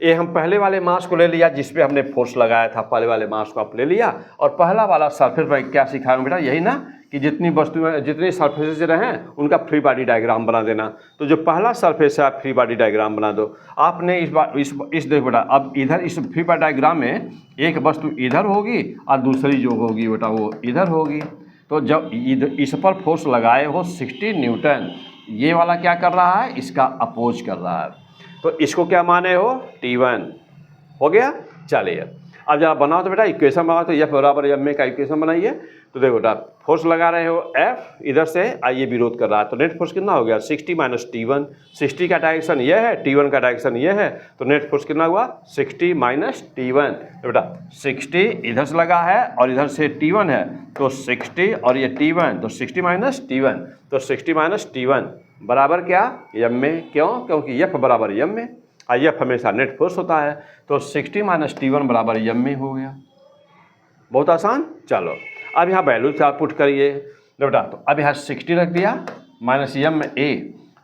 ये हम पहले वाले मास को ले लिया जिस पे हमने फोर्स लगाया था, पहले वाले मास को आप ले लिया और पहला वाला सरफेस पर क्या सिखाया बेटा यही ना कि जितनी वस्तुएं जितनी सरफेसेस रहें उनका फ्री बॉडी डायग्राम बना देना। तो जो पहला सरफेस है आप फ्री बॉडी डायग्राम बना दो। आपने इस देखो बेटा अब इधर इस फ्री बॉडी डायग्राम में एक वस्तु इधर होगी और दूसरी जो होगी बेटा वो इधर होगी। तो जब इस पर फोर्स लगाए हो 60 न्यूटन, ये वाला क्या कर रहा है इसका अपोज कर रहा है, तो इसको क्या माने हो T1 हो गया। चलिए अब जब बनाओ तो बेटा इक्वेशन बनाओ, तो F बराबर m का इक्वेशन बनाइए। तो देखो बेटा फोर्स लगा रहे हो F, इधर से आइए विरोध कर रहा है, तो नेट फोर्स कितना हो गया 60 - T1। 60 का डायरेक्शन ये है, T1 का डायरेक्शन ये है, तो नेट फोर्स कितना हुआ 60 - T1। तो बेटा 60 इधर से लगा है और इधर से T1 है, तो 60 और ये T1 तो 60 - T1, तो 60 - T1 बराबर क्या m में। क्यों? क्योंकि F बराबर m में, F हमेशा नेट फोर्स होता है, तो 60 - T1 बराबर m में हो गया। बहुत आसान। चलो अब यहाँ वैल्यू आप पुट करिए बेटा, तो अब यहाँ 60 रख दिया माइनस ma,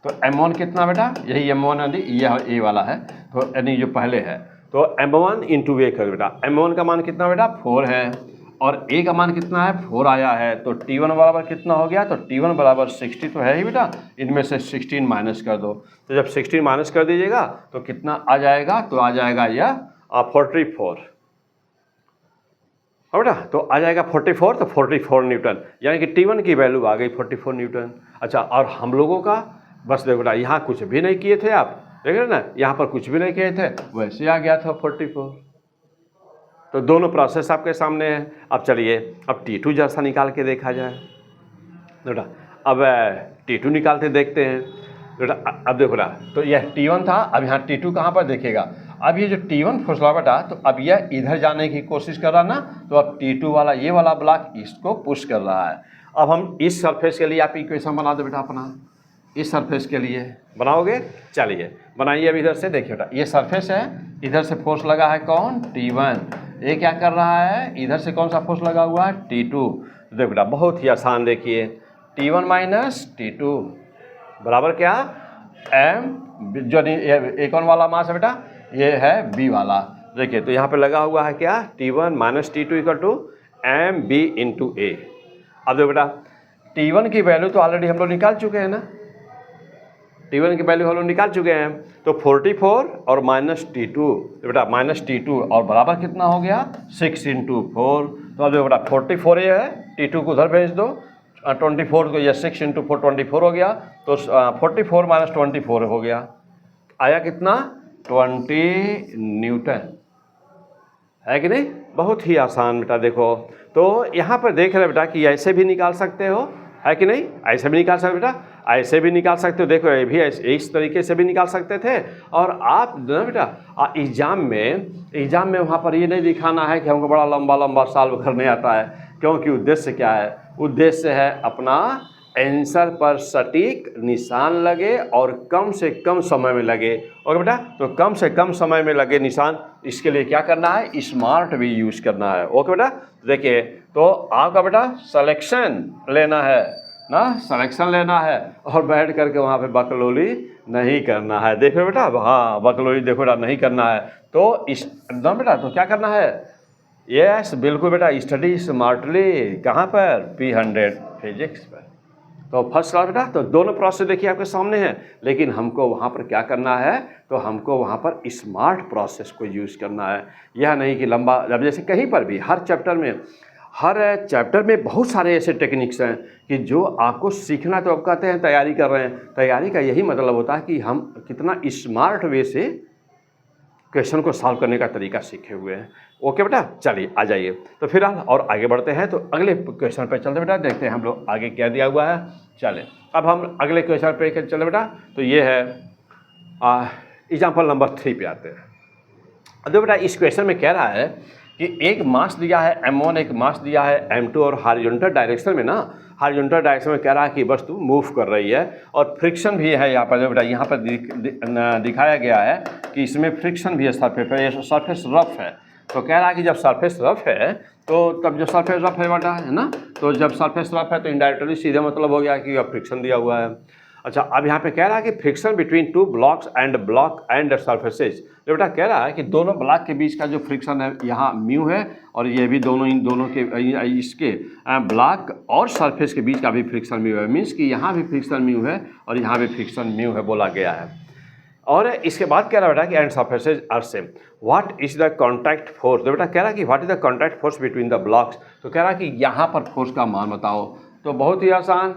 तो m1 कितना बेटा यही m1 है, यह a वाला है, तो यानी जो पहले है तो m1 × a कर बेटा। m1 का मान कितना बेटा 4 है और a का मान कितना है 4 आया है, तो T1 बराबर कितना हो गया, तो T1 बराबर 60 तो है ही बेटा, इनमें से 16 माइनस कर दो। तो जब 16 माइनस कर दीजिएगा तो कितना आ जाएगा, तो आ जाएगा यह 44 है बेटा, तो आ जाएगा 44, तो 44 न्यूटन, यानी कि T1 की वैल्यू आ गई 44 न्यूटन। अच्छा और हम लोगों का बस देखो बेटा यहाँ कुछ भी नहीं किए थे, आप देख रहे ना यहाँ पर कुछ भी नहीं किए थे, वैसे आ गया था 44। तो दोनों प्रोसेस आपके सामने है। अब चलिए अब T2 जैसा निकाल के देखा जाए बेटा। अब T2 निकालते देखते हैं बेटा। अब देखो बेटा तो यह T1 था, अब यहाँ T2 कहाँ पर देखेगा। अब ये जो T1 फोर्स लगा बेटा, तो अब यह इधर जाने की कोशिश कर रहा ना, तो अब T2 वाला ये वाला ब्लॉक इसको पुश कर रहा है। अब हम इस सरफेस के लिए आप इक्वेशन बना दो बेटा अपना, इस सरफेस के लिए बनाओगे। चलिए बनाइए। अब इधर से देखिए बेटा ये सरफेस है, इधर से फोर्स लगा है कौन T1, ये क्या कर रहा है इधर से कौन सा फोर्स लगा हुआ है T2। देखो बेटा बहुत ही आसान, देखिए T1 - T2 बराबर क्या m, जो एक कौन वाला मास है बेटा ये है B वाला। देखिए तो यहाँ पे लगा हुआ है क्या T1 - T2 = mb × a। अब देखो बेटा T1 की वैल्यू तो ऑलरेडी हम लोग निकाल चुके हैं ना, T1 की वैल्यू हम लोग निकाल चुके हैं, तो 44 और -T2 बेटा -T2 और बराबर कितना हो गया 6 × 4। तो अब देखो बेटा 44 ये है, T2 को उधर भेज दो, 24 को ये 6 × 4 24 हो गया, तो 44 - 24 हो गया, आया कितना 20 न्यूटन, है कि नहीं। बहुत ही आसान बेटा। देखो तो यहाँ पर देख रहे बेटा कि ऐसे भी निकाल सकते हो, है कि नहीं, ऐसे भी निकाल सकते बेटा, ऐसे भी निकाल सकते हो। देखो ये भी इस तरीके से भी निकाल सकते थे। और आप ना बेटा एग्जाम में वहाँ पर ये नहीं दिखाना है कि हमको बड़ा लंबा लंबा सॉल्व करने आता है, क्योंकि उद्देश्य क्या है, उद्देश्य है अपना आंसर पर सटीक निशान लगे और कम से कम समय में लगे। ओके बेटा, तो कम से कम समय में लगे निशान, इसके लिए क्या करना है स्मार्ट भी यूज करना है। ओके बेटा, देखिए तो आपका बेटा सिलेक्शन लेना है, ना सिलेक्शन लेना है और बैठ करके वहाँ पे बकलोली नहीं करना है। देखो बेटा, हाँ बकलोली देखो बेटा नहीं करना है, तो इस एकदम बेटा तो क्या करना है, यस बिल्कुल बेटा, स्टडी स्मार्टली कहाँ पर, P100 फिजिक्स पर। तो फर्स्ट क्लास बेटा, तो दोनों प्रोसेस देखिए आपके सामने हैं, लेकिन हमको वहाँ पर क्या करना है, तो हमको वहाँ पर स्मार्ट प्रोसेस को यूज़ करना है। यह नहीं कि लंबा, अब जैसे कहीं पर भी हर चैप्टर में बहुत सारे ऐसे टेक्निक्स हैं कि जो आपको सीखना, तो आप कहते हैं तैयारी कर रहे हैं, तैयारी का यही मतलब होता है कि हम कितना स्मार्ट वे से क्वेश्चन को सॉल्व करने का तरीका सीखे हुए हैं। ओके बेटा, चलिए आ जाइए। तो फिर और आगे बढ़ते हैं, तो अगले क्वेश्चन पे चलते बेटा, देखते हैं हम लोग आगे क्या दिया हुआ है। चले अब हम अगले क्वेश्चन पे चले बेटा, तो ये है एग्जाम्पल नंबर 3 पे आते हैं। तो बेटा इस क्वेश्चन में कह रहा है कि एक मास दिया है M1, एक मास दिया है M2 और हॉरिजॉन्टल डायरेक्शन में, ना हॉरिजॉन्टल डायरेक्शन में कह रहा है कि वस्तु मूव कर रही है और फ्रिक्शन भी है यहाँ पर। जो बेटा यहाँ पर दिखाया गया है कि इसमें फ्रिक्शन भी है सरफेस पर, ये सरफेस रफ है। तो कह रहा है कि जब सरफेस रफ है तो तब जो सरफेस रफ है बेटा, है ना, तो जब सरफेस रफ है तो इनडायरेक्टली सीधे मतलब हो गया कि अब फ्रिक्शन दिया हुआ है। अच्छा, अब यहाँ पे कह रहा है कि friction between two blocks and surfaces. जो बेटा कह रहा है कि दोनों ब्लॉक के बीच का जो फ्रिक्शन है यहाँ म्यू है, और ये भी इन दोनों के इसके ब्लॉक और सरफेस के बीच का भी फ्रिक्शन म्यू है। मीन्स कि यहाँ भी फ्रिक्शन म्यू है और यहाँ भी फ्रिक्शन म्यू है बोला गया है। और इसके बाद कह रहा बेटा कि and surfaces are same, what is the contact force. तो बेटा कह रहा कि what is the contact force between the blocks. तो कह रहा कि यहाँ पर फोर्स का मान बताओ। तो बहुत ही आसान,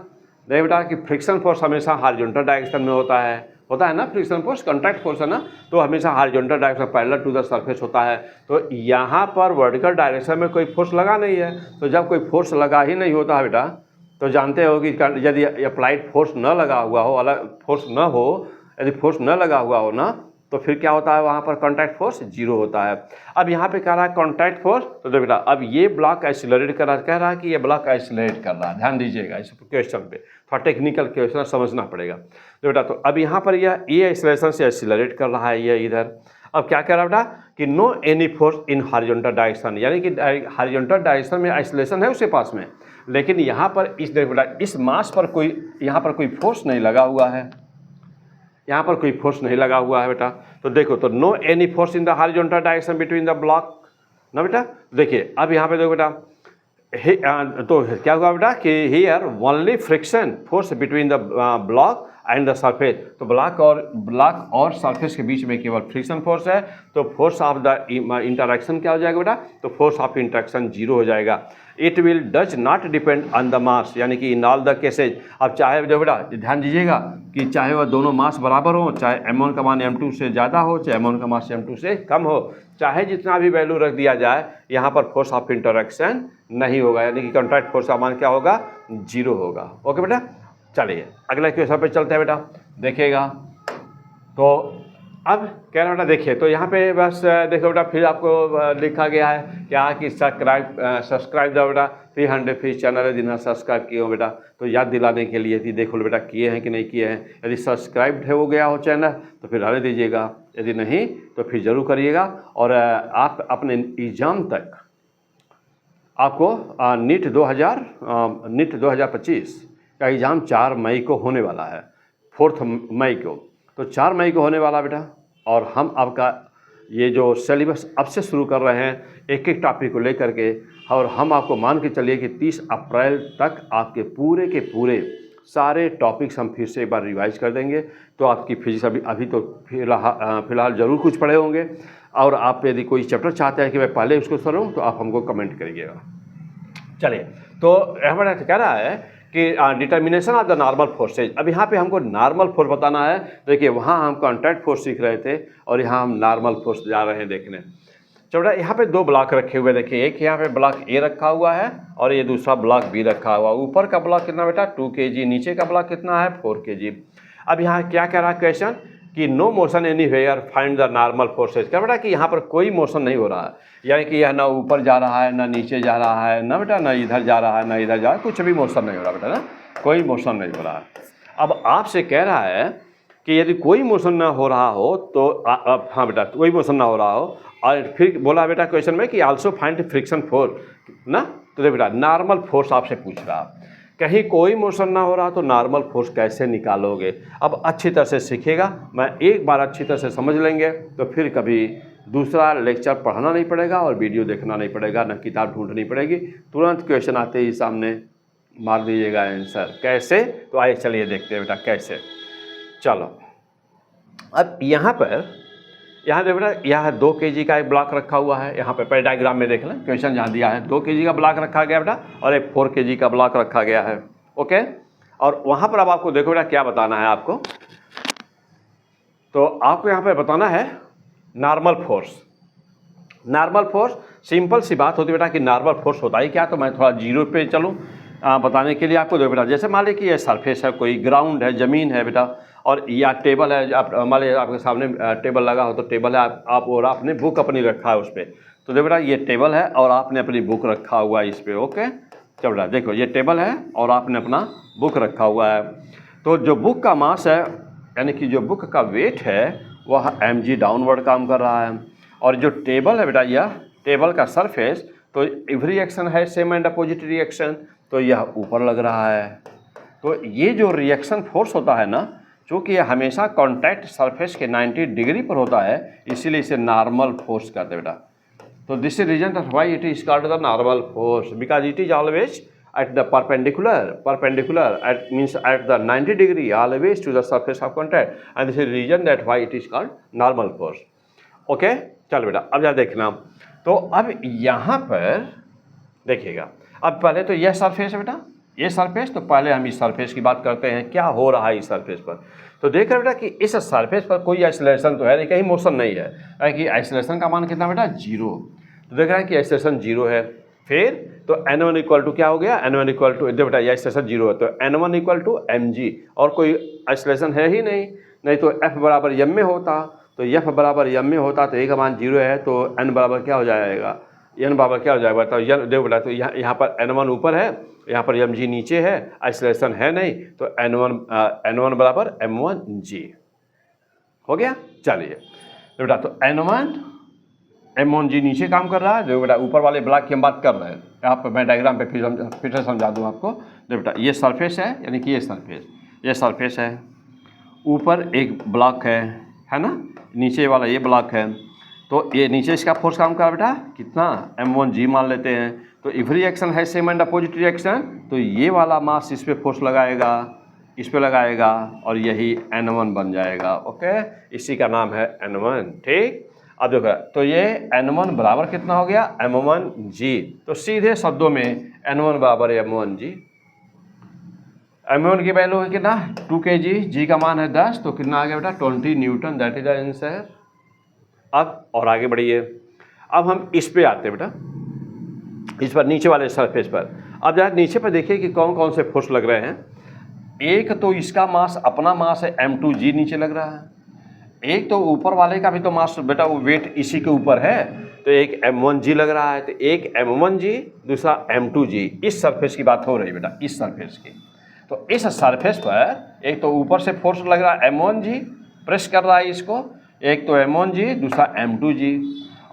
देख बेटा कि फ्रिक्शन फोर्स हमेशा हॉरिजॉन्टल डायरेक्शन में होता है ना, फ्रिक्शन फोर्स कॉन्टैक्ट फोर्स है ना, तो हमेशा horizontal direction parallel to the surface होता है। तो यहाँ पर वर्टिकल डायरेक्शन में कोई फोर्स लगा नहीं है, तो जब कोई फोर्स लगा ही नहीं होता है बेटा, तो जानते हो कि यदि अप्लाइड फोर्स न लगा हुआ हो, अलग फोर्स न हो, यदि फोर्स न लगा हुआ हो ना, तो फिर क्या होता है, वहाँ पर कॉन्टैक्ट फोर्स जीरो होता है। अब यहाँ पे कह रहा है कॉन्टैक्ट फोर्स, तो देखो बेटा अब ये ब्लॉक एक्सीलरेट कर रहा है, कह रहा है कि ये ब्लॉक एक्सीलरेट कर रहा है। ध्यान दीजिएगा इस क्वेश्चन पे, थोड़ा टेक्निकल क्वेश्चन समझना पड़ेगा। तो बेटा तो अब यहाँ पर ये एक्सीलरेशन से एक्सीलरेट कर रहा है ये इधर। अब क्या कह रहा है बेटा कि no any force in horizontal direction, यानी कि हॉरिजॉन्टल डायरेक्शन में एक्सीलरेशन है उसके पास में, लेकिन यहाँ पर इस देखो बेटा इस मास पर कोई यहाँ पर कोई फोर्स नहीं लगा हुआ है, यहाँ पर कोई फोर्स नहीं लगा हुआ है बेटा। तो देखो, तो no any force in the horizontal direction between the block ना बेटा। देखिए अब यहाँ पे देखो बेटा तो क्या हुआ बेटा कि here only friction force between the block and the surface. तो ब्लॉक और सरफेस के बीच में केवल फ्रिक्शन फोर्स है, तो फोर्स ऑफ द इंटरैक्शन क्या हो जाएगा बेटा, तो फोर्स ऑफ इंटरैक्शन जीरो हो जाएगा। It will does not depend on the mass, यानी कि इन ऑल द केसेज। अब चाहे जो बेटा ध्यान दीजिएगा कि चाहे वह दोनों मास बराबर हो, चाहे M1 का मान M2 से ज़्यादा हो, चाहे M1 का मास M2 से कम हो, चाहे जितना भी वैल्यू रख दिया जाए, यहाँ पर फोर्स ऑफ इंटरैक्शन नहीं होगा, यानी कि कॉन्टैक्ट फोर्स का मान क्या होगा, जीरो होगा। ओके बेटा, चलिए अगला क्वेश्चन पे चलते हैं बेटा, देखिएगा। तो अब कह रहा बेटा देखिए, तो यहाँ पे बस देखो बेटा फिर आपको लिखा गया है क्या कि सब्सक्राइब द बेटा 300 फीस चैनल है, जिन्हें सब्सक्राइब किए हो बेटा, तो याद दिलाने के लिए थी, देखो बेटा किए हैं कि नहीं किए हैं। यदि सब्सक्राइब हो गया हो चैनल तो फिर रहने दीजिएगा, यदि नहीं तो फिर ज़रूर करिएगा। और आप अपने एग्ज़ाम तक आपको नीट 2025 का एग्ज़ाम 4 मई को होने वाला है, 4 मई को, तो 4 मई को होने वाला बेटा। और हम आपका ये जो सिलेबस अब से शुरू कर रहे हैं एक एक टॉपिक को लेकर के, और हम आपको मान के चलिए कि 30 अप्रैल तक आपके पूरे के पूरे सारे टॉपिक्स हम फिर से एक बार रिवाइज कर देंगे। तो आपकी फिजिक्स अभी तो फिलहाल ज़रूर कुछ पढ़े होंगे, और आप यदि कोई चैप्टर चाहते हैं कि मैं पहले उसको करूँ तो आप हमको कमेंट करिएगा। चलिए, तो हमारा कह रहा है कि determination of the normal forces. अब यहाँ पे हमको नॉर्मल फोर्स बताना है। देखिए वहाँ हम कॉन्टैक्ट फोर्स सीख रहे थे और यहाँ हम नॉर्मल फोर्स जा रहे हैं देखने। चलो यहाँ पे 2 ब्लॉक रखे हुए, देखिए एक यहाँ पे ब्लॉक ए रखा हुआ है और ये दूसरा ब्लॉक बी रखा हुआ। ऊपर का ब्लॉक कितना बेटा 2 kg, नीचे का ब्लॉक कितना है 4 kg। अब यहाँ क्या कह रहा है क्वेश्चन कि no motion anywhere, find the normal forces. क्या बेटा कि यहाँ पर कोई मोशन नहीं हो रहा है, यानी कि यह ना ऊपर जा रहा है ना नीचे जा रहा है, ना बेटा ना इधर जा रहा है ना इधर जा रहा है, कुछ भी मोशन नहीं हो रहा बेटा, ना कोई मोशन नहीं हो रहा है। अब आपसे कह रहा है कि यदि कोई मोशन ना हो रहा हो तो हाँ बेटा कोई मोशन ना हो रहा हो, और फिर बोला बेटा क्वेश्चन में कि आल्सो फाइंड फ्रिक्शन फोर्स ना। तो देखो बेटा नॉर्मल फोर्स आपसे पूछ रहा, कहीं कोई मोशन ना हो रहा तो नॉर्मल फोर्स कैसे निकालोगे? अब अच्छी तरह से सीखिएगा, मैं एक बार अच्छी तरह से समझ लेंगे तो फिर कभी दूसरा लेक्चर पढ़ना नहीं पड़ेगा और वीडियो देखना नहीं पड़ेगा, ना किताब ढूंढनी पड़ेगी, तुरंत क्वेश्चन आते ही सामने मार दीजिएगा आंसर। कैसे? तो आइए चलिए देखते हैं बेटा कैसे। चलो अब यहाँ देखो बेटा, यहाँ 2 kg का एक ब्लॉक रखा हुआ है। यहाँ पे पहले डायग्राम में देख लें, क्वेश्चन जहाँ दिया है 2 kg का ब्लॉक रखा गया बेटा और एक 4 kg का ब्लॉक रखा गया है। ओके, और वहाँ पर अब आपको देखो बेटा क्या बताना है आपको, तो आपको यहाँ पे बताना है normal force. Normal force simple सी बात होती है बेटा कि नॉर्मल फोर्स होता ही क्या, तो मैं थोड़ा जीरो पे चलूँ बताने के लिए आपको। देखो बेटा, जैसे मान लीजिए कि ये सरफेस है, कोई ग्राउंड है, ज़मीन है बेटा, और या टेबल है, आप मान लीजिए आपके सामने टेबल लगा हो तो टेबल है, आप और आपने बुक अपनी रखा है उस पर। तो देखो बेटा ये टेबल है और आपने अपनी बुक रखा हुआ है इस पर। ओके, चलो बेटा देखो ये टेबल है और आपने अपना बुक रखा हुआ है। तो जो बुक का मास है, यानी कि जो बुक का वेट है, वह mg डाउनवर्ड काम कर रहा है। और जो टेबल है बेटा, यह टेबल का सरफेस, तो एवरी रिएक्शन है सेम एंड अपोजिट रिएक्शन, तो यह ऊपर लग रहा है। तो ये जो रिएक्शन फोर्स होता है ना, चूँकि यह हमेशा कॉन्टैक्ट सरफेस के 90 डिग्री पर होता है, इसीलिए इसे नॉर्मल फोर्स कहते हैं बेटा। तो this is reason that why it is called the normal force, because it is always at the perpendicular at means at the 90 degree always to the surface of contact, and this is the reason that why it is called normal force. Okay, चलो बेटा अब जा देखना। तो अब यहाँ पर देखिएगा, अब पहले तो यह सरफेस है बेटा, ये सरफेस, तो पहले हम इस सरफेस की बात करते हैं, क्या हो रहा है इस सरफेस पर। तो देख रहे बेटा कि इस सरफेस पर कोई आइसोलेशन तो है नहीं, कहीं मोशन नहीं है, कि आइसोलेशन का मान कितना बेटा 0। तो देख रहे हैं कि आइसोलेशन 0 है। फिर तो N1 इक्वल टू क्या हो गया, N1 इक्वल टू, बेटा ये आइसोलेशन 0 है तो N1 इक्वल टू mg, और कोई आइसोलेशन है ही नहीं तो F बराबर m में होता, तो F बराबर m में होता तो A का मान 0 है, तो N बराबर क्या हो जाएगा, N बराबर क्या हो जाएगा, तो देखो बेटा, तो यहाँ पर N1 ऊपर है, यहाँ पर mg नीचे है, आइसोलेशन है नहीं, तो N1 बराबर m1g हो गया। चलिए बेटा, तो N1 m1g नीचे काम कर रहा है। जो बेटा ऊपर वाले ब्लॉक की हम बात कर रहे हैं, यहाँ पर मैं डायग्राम पे फिर से समझा दूँ आपको। जो बेटा ये सरफेस है, यानी कि ये सरफेस है, ऊपर एक ब्लॉक है ना, नीचे वाला ये ब्लॉक है, तो ये नीचे इसका फोर्स काम कर रहा है बेटा कितना, m1g मान लेते हैं। तो इफ रिएक्शन है सेम एंड अपोजिट रिएक्शन, तो ये वाला मास इस पर फोर्स लगाएगा, इस पे लगाएगा, और यही N1 बन जाएगा। ओके, इसी का नाम है N1। ठीक, अब देखो, तो ये N1 बराबर कितना हो गया, m1g। तो सीधे शब्दों में N1 बराबर m1g। m1 की वैल्यू है कितना 2 kg, g का मान है 10, तो कितना आ गया बेटा 20 Newton, that is the answer. अब और आगे बढ़िए, अब हम इस पे आते हैं बेटा, इस पर नीचे वाले सरफेस पर। अब जरा नीचे पर देखिए कि कौन कौन से फोर्स लग रहे हैं। एक तो इसका मास, अपना मास है m2g नीचे लग रहा है, एक तो ऊपर वाले का भी तो मास बेटा वो वेट इसी के ऊपर है, तो एक m1g लग रहा है, तो एक m1g, दूसरा m2g। इस सरफेस की बात हो रही है बेटा, इस सरफेस की। तो इस सरफेस पर एक तो ऊपर से फोर्स लग रहा है m1g, प्रेस कर रहा है इसको, एक तो m1g, दूसरा m2g।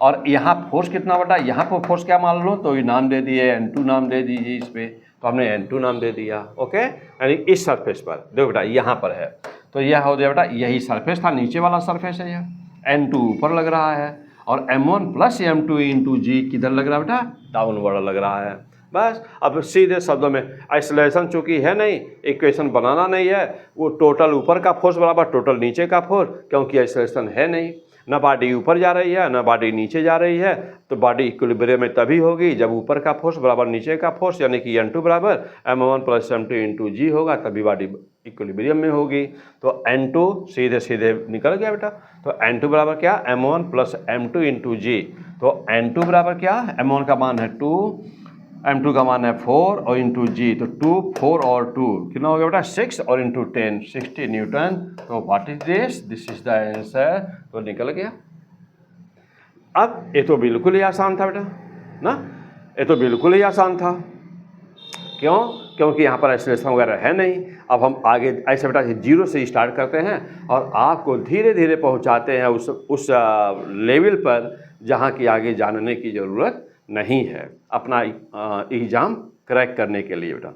और यहाँ फोर्स कितना बेटा, यहाँ पर फोर्स क्या मान लो, तो ये नाम दे दिए, N2 नाम दे दीजिए इस पर, तो हमने N2 नाम दे दिया। ओके, यानी इस सरफेस पर देखो बेटा यहाँ पर है, तो यह हो गया बेटा, यही सरफेस था, नीचे वाला सरफेस है, यह N2 ऊपर लग रहा है, और m1 प्लस m2 इंटू जी किधर लग रहा है बेटा, डाउनवर्ड लग रहा है। बस अब सीधे शब्दों में, आइसोलेशन चूँकि है नहीं, इक्वेशन बनाना नहीं है, वो टोटल ऊपर का फोर्स बराबर टोटल नीचे का फोर्स, क्योंकि आइसोलेशन है नहीं, ना बॉडी ऊपर जा रही है ना बॉडी नीचे जा रही है, तो बॉडी इक्विलिब्रियम में तभी होगी जब ऊपर का फोर्स बराबर नीचे का फोर्स, यानी कि N2 बराबर m1 प्लस m2 इंटू जी होगा, तभी बॉडी इक्विलिब्रियम में होगी। तो N2 सीधे सीधे निकल गया बेटा, तो N2 बराबर क्या, m1 प्लस m2 इंटू जी। तो N2 बराबर क्या, m1 का मान है 2, m2 का मान है 4 और इंटू जी, तो 2, 4 और 2 कितना हो गया बेटा 6, और इंटू 10 60 न्यूटन। तो what is this is the answer, तो निकल गया। अब ये तो बिल्कुल ही आसान था बेटा ना, ये तो बिल्कुल ही आसान था, क्यों, क्योंकि यहाँ पर आइसोलेशन वगैरह है नहीं। अब हम आगे ऐसे बेटा 0 से स्टार्ट करते हैं और आपको धीरे धीरे पहुँचाते हैं उस लेवल पर जहाँ की आगे जानने की ज़रूरत नहीं है अपना एग्ज़ाम क्रैक करने के लिए बेटा।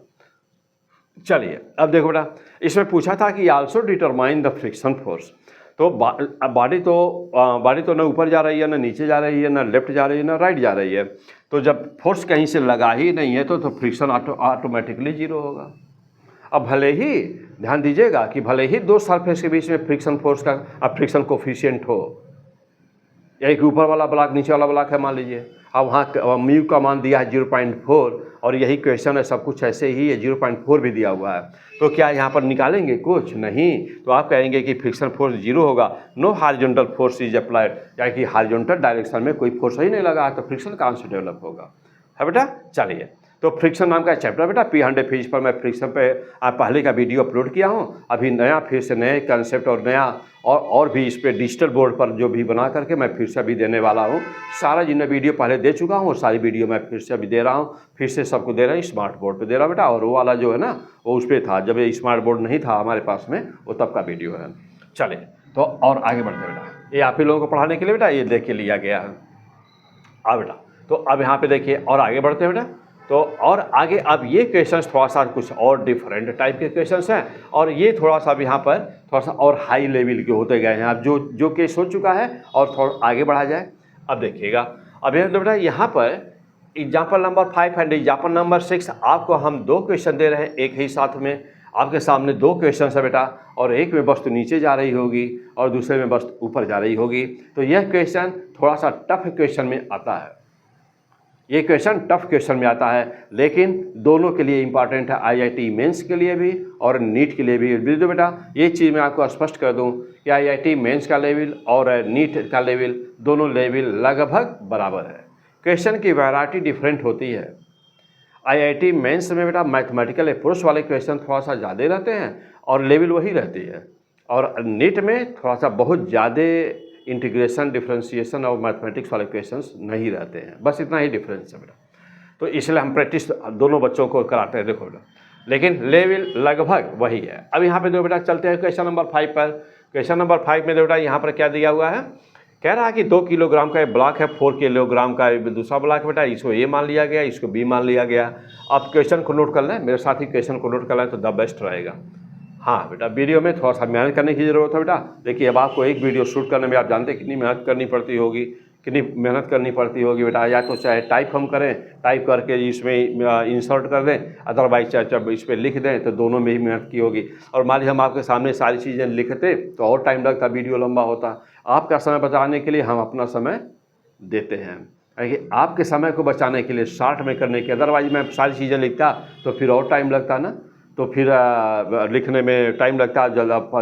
चलिए अब देखो बेटा, इसमें पूछा था कि also determine the friction force. तो बॉडी तो ना ऊपर जा रही है, ना नीचे जा रही है, ना लेफ्ट जा रही है, ना राइट जा रही है। तो जब फोर्स कहीं से लगा ही नहीं है तो फ्रिक्शन ऑटोमेटिकली जीरो होगा। अब भले ही ध्यान दीजिएगा कि भले ही दो सरफेस के बीच में फ्रिक्शन फोर्स का फ्रिक्शन कोफिशिएंट हो, एक ऊपर वाला ब्लॉक नीचे वाला ब्लॉक है मान लीजिए, अब वहाँ म्यू का मान दिया है 0.4 और यही क्वेश्चन है, सब कुछ ऐसे ही है, 0.4 भी दिया हुआ है। तो क्या यहाँ पर निकालेंगे? कुछ नहीं। तो आप कहेंगे कि फ्रिक्शन फोर्स जीरो होगा, no horizontal force is applied, यानी कि हॉरिजॉन्टल डायरेक्शन में कोई फोर्स ही नहीं लगा तो फ्रिक्शन कहाँ से डेवलप होगा, है बेटा। चलिए, तो फ्रिक्शन नाम का चैप्टर बेटा P100 फिजिक्स पर मैं फ्रिक्शन पे पहले का वीडियो अपलोड किया हूँ। अभी नया फिर से नए कंसेप्ट और नया और भी इस पर डिजिटल बोर्ड पर जो भी बना करके मैं फिर से अभी देने वाला हूँ। सारा जिन्हें वीडियो पहले दे चुका हूँ और सारी वीडियो मैं फिर से अभी दे रहा हूँ, फिर से सबको दे रहा हूँ, स्मार्ट बोर्ड पे दे रहा हूँ बेटा। और वो वाला जो है ना वो उस पर था, जब ये स्मार्ट बोर्ड नहीं था हमारे पास में, वो तब का वीडियो है। चले तो और आगे बढ़ते बेटा, ये आप ही लोगों को पढ़ाने के लिए बेटा ये देख के लिया गया है। बेटा तो अब यहाँ पे देखिए और आगे बढ़ते हैं बेटा। तो और आगे अब ये क्वेश्चंस थोड़ा सा कुछ और डिफरेंट टाइप के क्वेश्चंस हैं, और ये थोड़ा सा अब यहाँ पर थोड़ा सा और हाई लेवल के होते गए हैं। अब जो केस हो चुका है और थोड़ा आगे बढ़ा जाए। अब देखिएगा, अब ये बेटा यहाँ पर example number 5 and example number 6 आपको हम दो क्वेश्चन दे रहे हैं एक ही साथ में। आपके सामने दो क्वेश्चन है बेटा, और एक में वस्तु नीचे जा रही होगी और दूसरे में वस्तु ऊपर जा रही होगी। तो यह क्वेश्चन थोड़ा सा टफ क्वेश्चन में आता है, ये क्वेश्चन टफ क्वेश्चन में आता है, लेकिन दोनों के लिए इंपॉर्टेंट है, IIT मेंस के लिए भी और नीट के लिए भी। तो बेटा ये चीज़ मैं आपको स्पष्ट कर दूं कि IIT मेंस का लेवल और नीट का लेवल दोनों लेवल लगभग बराबर है। क्वेश्चन की वैरायटी डिफरेंट होती है। IIT मेंस में बेटा मैथमेटिकल अप्रोच वाले क्वेश्चन थोड़ा सा ज़्यादा रहते हैं और लेवल वही रहती है, और नीट में थोड़ा सा बहुत ज़्यादा इंटीग्रेशन, डिफरेंशिएशन और मैथमेटिक्स वाले क्वेश्चंस नहीं रहते हैं। बस इतना ही डिफरेंस है बेटा। तो इसलिए हम प्रैक्टिस दोनों बच्चों को कराते हैं, देखो बेटा, लेकिन लेवल लगभग वही है। अब यहाँ पे देखो बेटा चलते हैं क्वेश्चन नंबर 5 पर। क्वेश्चन नंबर 5 में देखो बेटा यहाँ पर क्या दिया हुआ है, कह रहा है कि 2 किलोग्राम का एक ब्लॉक है, 4 किलोग्राम का दूसरा ब्लॉक बेटा, इसको ए मान लिया गया, इसको बी मान लिया गया। अब क्वेश्चन को नोट कर लें, मेरे साथ ही क्वेश्चन को नोट कर लें तो द बेस्ट रहेगा। हाँ बेटा, वीडियो में थोड़ा सा मेहनत करने की ज़रूरत है बेटा। देखिए अब आपको एक वीडियो शूट करने में आप जानते हैं कितनी मेहनत करनी पड़ती होगी, कितनी मेहनत करनी पड़ती होगी बेटा। या तो चाहे टाइप हम करें, टाइप करके इसमें इंसर्ट कर दें, अदरवाइज चाहे जब इस पर लिख दें, तो दोनों में ही मेहनत की होगी। और मान लीजिए हम आपके सामने सारी चीज़ें लिखते तो और टाइम लगता, वीडियो लंबा होता। आपका समय बचाने के लिए हम अपना समय देते हैं, आपके समय को बचाने के लिए, शॉर्ट में करने के। अदरवाइज मैं सारी चीज़ें लिखता तो फिर और टाइम लगता ना, तो फिर लिखने में टाइम लगता,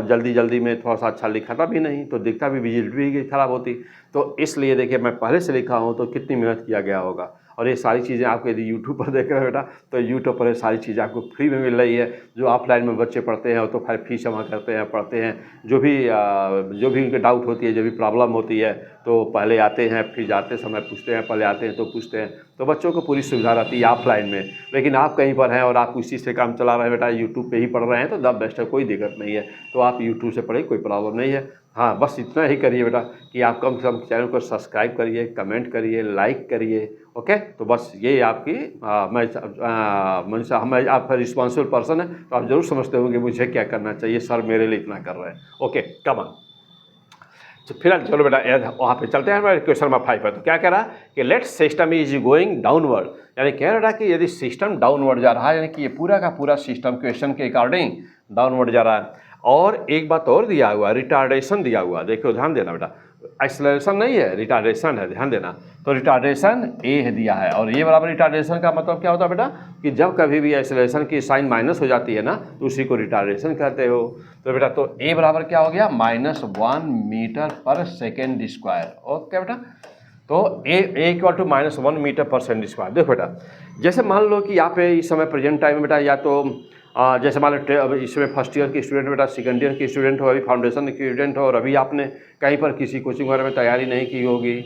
जल्दी में थोड़ा सा अच्छा लिखाता भी नहीं, तो दिखता भी, विजिबिलिटी भी खराब होती। तो इसलिए देखिए मैं पहले से लिखा हूँ तो कितनी मेहनत किया गया होगा। और ये सारी चीज़ें आपको यदि यूट्यूब पर देख रहे हो बेटा, तो यूट्यूब पर ये सारी चीज़ें आपको फ्री में मिल रही है। जो ऑफलाइन में बच्चे पढ़ते हैं तो फिर फीस जमा करते हैं, पढ़ते हैं, जो भी उनके डाउट होती है, जो भी प्रॉब्लम होती है, तो पहले आते हैं, फिर जाते समय पूछते हैं, पहले आते हैं तो पूछते हैं। तो बच्चों को पूरी सुविधा रहती है ऑफलाइन में। लेकिन आप कहीं पर हैं और आप उसी से काम चला रहे हैं बेटा, यूट्यूब पे ही पढ़ रहे हैं, तो द बेस्ट है, कोई दिक्कत नहीं है। तो आप यूट्यूब से पढ़े, कोई प्रॉब्लम नहीं है। हाँ, बस इतना ही करिए बेटा कि आप कम से कम चैनल को सब्सक्राइब करिए, कमेंट करिए, लाइक करिए। ओके, तो बस ये आपकी मैं आप रिस्पॉन्सिबल पर्सन है, तो आप जरूर समझते होंगे मुझे क्या करना चाहिए, सर मेरे लिए इतना कर रहे हैं। Okay, come on. तो फिलहाल चलो बेटा वहाँ पे चलते हैं हमारे क्वेश्चन नंबर 5 पर। तो क्या कह रहा है कि let system is going downward, यानी कह रहा है कि यदि सिस्टम डाउनवर्ड जा रहा है, यानी कि ये पूरा का पूरा सिस्टम क्वेश्चन के अकॉर्डिंग डाउनवर्ड जा रहा है। और एक बात और दिया हुआ, रिटार्डेशन दिया हुआ, देखो ध्यान देना बेटा, एक्सेलरेशन नहीं है, रिटार्डेशन है, ध्यान देना। तो रिटार्डेशन ए दिया है, और ये बराबर रिटार्डेशन का मतलब क्या होता है बेटा कि जब कभी भी एक्सेलरेशन की साइन माइनस हो जाती है ना, तो उसी को रिटार्डेशन कहते हो। तो बेटा तो ए बराबर क्या हो गया, -1 metre per second square. Okay बेटा, तो ए equal to -1 metre per second square. देखो बेटा, जैसे मान लो कि यहाँ पे इस समय प्रेजेंट टाइम में बेटा, या तो जैसे मान लो इसमें फर्स्ट ईयर की स्टूडेंट बेटा, सेकंड ईयर की स्टूडेंट हो, अभी फाउंडेशन की स्टूडेंट हो, और अभी आपने कहीं पर किसी कोचिंग वगैरह में तैयारी नहीं की होगी,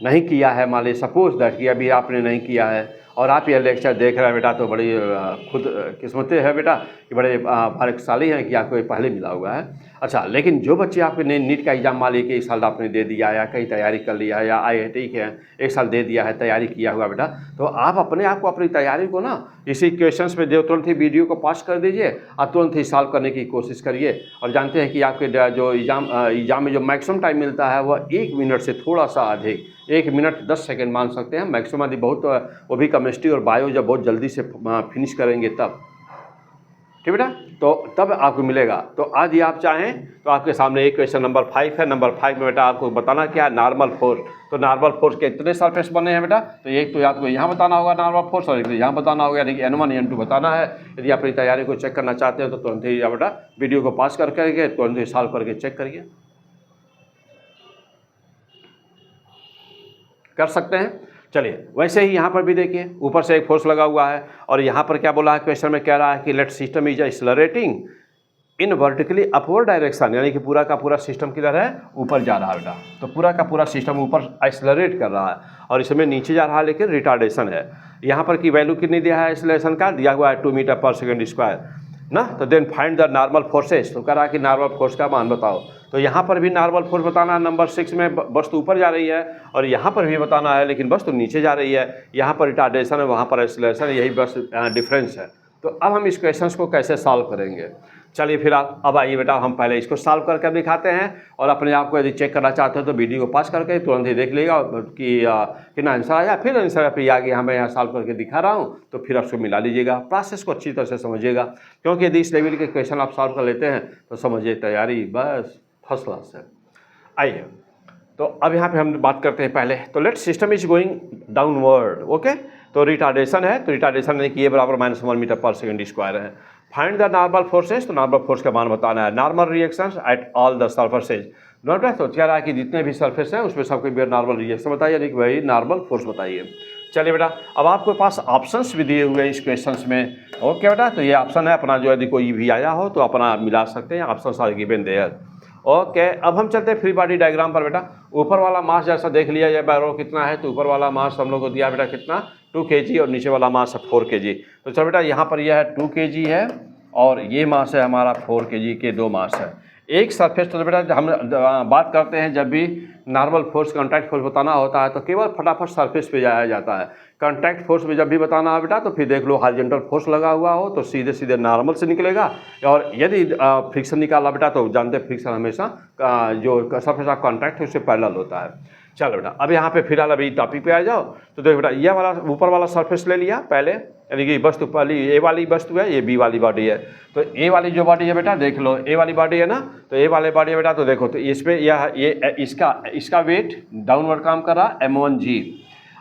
नहीं किया है, मान लीजिए सपोज दैट कि अभी आपने नहीं किया है, और आप ये लेक्चर देख रहे हैं बेटा तो बड़ी खुद किस्मतें है बेटा कि बड़े भाग्यशाली हैं कि आपको ये पहले मिला हुआ है। अच्छा, लेकिन जो बच्चे आपके नीट का एग्ज़ाम मान लीजिए कि इस साल आपने दे दिया या कहीं तैयारी कर लिया है या IIT के एक साल दे दिया है, तैयारी किया हुआ बेटा, तो आप अपने आप को अपनी तैयारी को ना इसी क्वेश्चंस में जो तुरंत ही वीडियो को पॉज कर दीजिए और तुरंत ही सॉल्व करने की कोशिश करिए। और जानते हैं कि आपके जो एग्ज़ाम में जो मैक्सिमम टाइम मिलता है वह 1 मिनट से थोड़ा सा अधिक, 1 मिनट 10 सेकेंड मान सकते हैं मैक्सिमम। यदि बहुत वो भी केमिस्ट्री और बायो जब बहुत जल्दी से फिनिश करेंगे तब, ठीक बेटा, तो तब आपको मिलेगा। तो आज ही आप चाहें तो आपके सामने एक क्वेश्चन नंबर 5 है। नंबर 5 में बेटा आपको बताना क्या है, नॉर्मल फोर्स। तो नॉर्मल फोर्स के इतने सरफेस बने हैं बेटा, तो एक तो आपको यहाँ बताना होगा नॉर्मल फोर्स और एक तो यहाँ बताना होगा, यानी कि N1 N2 बताना है। यदि आप अपनी तैयारी को चेक करना चाहते हैं तो तुरंत ही बेटा वीडियो को पॉज करके तुरंत ही सॉल्व करके चेक करिए, कर सकते हैं। चलिए, वैसे ही यहाँ पर भी देखिए ऊपर से एक फोर्स लगा हुआ है और यहाँ पर क्या बोला है क्वेश्चन में, कह रहा है कि let system is accelerating in vertically upward direction, यानी कि पूरा का पूरा सिस्टम किधर है, ऊपर जा रहा है बेटा। तो पूरा का पूरा सिस्टम ऊपर एक्सेलरेट कर रहा है और इसमें नीचे जा रहा है, लेकिन रिटार्डेशन है। यहाँ पर की वैल्यू कितनी दिया है, एक्सेलरेशन का दिया हुआ है 2 मीटर पर सेकेंड स्क्वायर ना। तो then find the normal forces, तो कह रहा है कि नॉर्मल फोर्स का मान बताओ। तो यहाँ पर भी नॉर्मल फोर्स बताना है, नंबर 6 में वस्तु ऊपर जा रही है और यहाँ पर भी बताना है लेकिन वस्तु नीचे जा रही है। यहाँ पर रिटार्डेशन है, वहाँ पर एक्सेलरेशन, यही बस डिफरेंस है। तो अब हम इस क्वेश्चन को कैसे सॉल्व करेंगे, चलिए फिर अब आइए बेटा हम पहले इसको सॉल्व करके दिखाते हैं। और अपने आप को यदि चेक करना चाहते हो तो वीडियो को पॉज करके तुरंत ही देख लीजिएगा कि कितना आंसर आया, फिर आंसर फिर आगे हमें यहाँ सॉल्व करके दिखा रहा हूँ, तो फिर उसको मिला लीजिएगा। प्रोसेस को अच्छी तरह से समझिएगा, क्योंकि यदि इस लेवल के क्वेश्चन आप सॉल्व कर लेते हैं तो समझिए तैयारी बस फर्स्ट क्लास है। आइए, तो अब यहाँ पे हम बात करते हैं पहले। तो let system is going downward, okay. तो रिटार्डेशन है, तो रिटार्डेशन यानी कि ये बराबर -1 मीटर पर सेकेंड स्क्वायर है। फाइंड द नॉर्मल फोर्सेस, तो नॉर्मल फोर्स का मान बताना है। Normal reactions at all the surfaces, not तो कह रहा है कि जितने भी सरफेस हैं उसमें सबके भी नॉर्मल रिएक्शन बताइए, यानी कि वही नॉर्मल फोर्स बताइए। चलिए बेटा, अब आपके पास ऑप्शंस भी दिए हुए हैं इस क्वेश्चंस में, ओके बेटा। तो ये ऑप्शन है अपना, जो यदि कोई भी आया हो तो अपना मिला सकते हैं, options are given there, okay. अब हम चलते हैं फ्री बॉडी डायग्राम पर बेटा। ऊपर वाला मास जैसा देख लिया जाए बैरो कितना है, तो ऊपर वाला मास हम लोग को दिया बेटा कितना 2 kg और नीचे वाला मास है 4 kg। तो चलो बेटा यहाँ पर यह है 2 kg है और ये मास है हमारा 4 kg के 2 मास है। एक सरफेस, तो बेटा हम बात करते हैं जब भी नॉर्मल फोर्स कॉन्टैक्ट फोर्स बताना होता है तो केवल फटाफट सरफेस पे जाया जाता है। कॉन्टैक्ट फोर्स में जब भी बताना है बेटा तो फिर देख लो हॉरिजॉन्टल फोर्स लगा हुआ हो तो सीधे सीधे नॉर्मल से निकलेगा, और यदि फ्रिक्शन निकाला बेटा तो जानते हैं फ्रिक्शन हमेशा जो सरफेस ऑफ कॉन्टैक्ट है उससे पैरेलल होता है। चलो बेटा, अब यहाँ पे फिलहाल अभी टॉपिक पे आ जाओ। तो देखो बेटा, यह वाला ऊपर वाला सरफेस ले लिया पहले, यानी कि वस्तु पहली ए वाली वस्तु है, ये बी वाली बॉडी है। तो ए वाली जो बॉडी है बेटा देख लो, ए वाली बॉडी है ना, तो ए वाली बॉडी है बेटा, तो देखो तो इस पे ये इसका वेट डाउनवर्ड काम कर रहा M1G,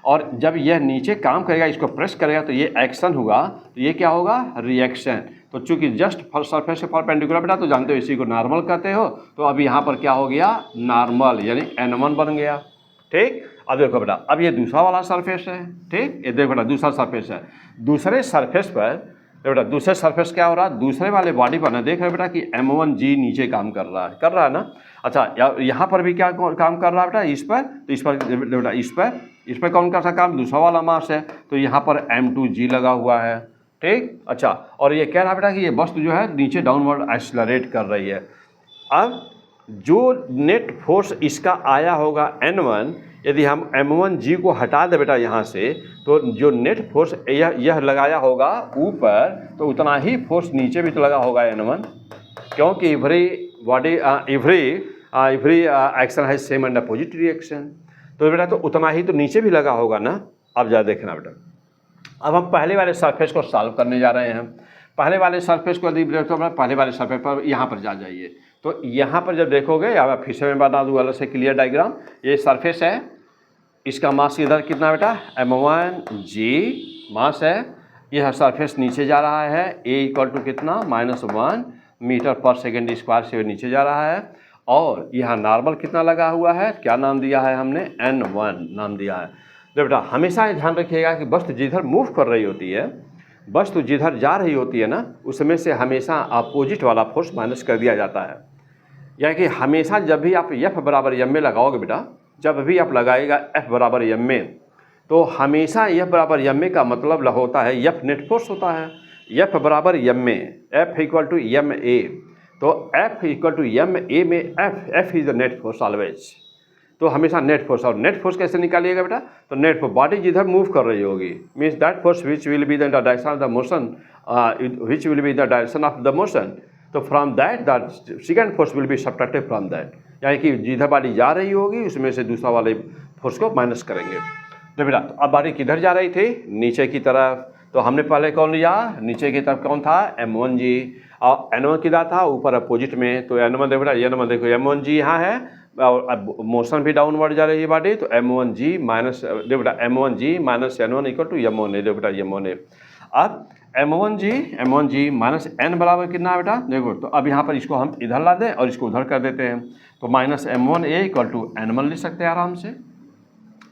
और जब यह नीचे काम करेगा इसको प्रेस करेगा तो ये एक्शन होगा, तो ये क्या होगा, रिएक्शन। तो चूंकि जस्ट सरफेस से परपेंडिकुलर बेटा, तो जानते हो इसी को नॉर्मल कहते हो। तो अब यहाँ पर क्या हो गया, नॉर्मल, यानी N1 बन गया, ठीक। अब देखो बेटा, अब ये दूसरा वाला सरफेस है, ठीक। ये देखो बेटा दूसरा सरफेस है, दूसरे सरफेस पर बेटा दूसरे सरफेस क्या हो रहा है, दूसरे वाले बॉडी पर ना देख रहे बेटा कि M1G नीचे काम कर रहा है ना। अच्छा, यहाँ पर भी क्या काम कर रहा है बेटा, इस पर, तो इस पर बेटा इस पर कौन सा काम, दूसरा वाला मास है, तो यहाँ पर M2G लगा हुआ है, ठीक। अच्छा, और ये कह रहा बेटा कि ये वस्तु जो है नीचे डाउनवर्ड एक्सेलरेट कर रही है। अब जो नेट फोर्स इसका आया होगा N1, यदि हम M1G को हटा दे बेटा यहाँ से, तो जो नेट फोर्स यह लगाया होगा ऊपर, तो उतना ही फोर्स नीचे भी तो लगा होगा N1, क्योंकि एवरी एक्शन है सेम एंड अपोजिट रिएक्शन। तो बेटा तो उतना ही तो नीचे भी लगा होगा ना। अब जा देखना बेटा, अब हम पहले वाले सरफेस को सॉल्व करने जा रहे हैं। पहले वाले सरफेस को यदि देखो, पहले वाले सरफेस पर यहाँ पर जा जाइए। तो यहाँ पर जब देखोगे, या फिर से मैं बता दूँ अलग से क्लियर डायग्राम, ये सरफेस है, इसका मास इधर कितना बेटा M1G मास है, यह सरफेस नीचे जा रहा है, A = कितना -1 मीटर पर सेकेंड स्क्वायर से नीचे जा रहा है, और यहाँ नॉर्मल कितना लगा हुआ है, क्या नाम दिया है हमने, N1 नाम दिया है। तो बेटा हमेशा ध्यान रखिएगा कि वस्तु जिधर मूव कर रही होती है, वस्तु जिधर जा रही होती है ना, उसमें से हमेशा अपोजिट वाला फोर्स माइनस कर दिया जाता है। यानी कि हमेशा जब भी आप F = m में लगाओगे बेटा, जब भी आप लगाएगा F = m में, तो हमेशा एफ बराबर एम ए का मतलब होता है एफ नेट फोर्स होता है, एफ बराबर m a, F equal to M a. तो F equal to M a में F is the net force always. तो हमेशा नेट फोर्स, और नेट फोर्स कैसे निकालिएगा बेटा? तो नेट फोर्स बॉडी जिधर मूव कर रही होगी means that force which will be the direction of the motion, which will be the direction of the motion. तो from that the second force will be subtracted from that, यानी कि जिधर बॉडी जा रही होगी उसमें से दूसरा वाले फोर्स को माइनस करेंगे। तो बेटा अब बॉडी किधर जा रही थी? नीचे की तरफ। तो हमने पहले कौन लिया? नीचे की तरफ कौन था? m1g। और n1 किधर था? ऊपर अपोजिट में। तो n1 देखो बेटा, n1 देखो m1g यहाँ है और अब मोशन भी डाउनवर्ड जा रही है बॉडी, तो m1g माइनस, देखो बेटा m1g माइनस n1 इक्वल टू m1a। देखो बेटा m1a। अब m1g माइनस n बराबर कितना है बेटा? देखो तो अब यहाँ पर इसको हम इधर ला दें और इसको उधर कर देते हैं, तो minus m1a equal to n1 लिख सकते हैं आराम से।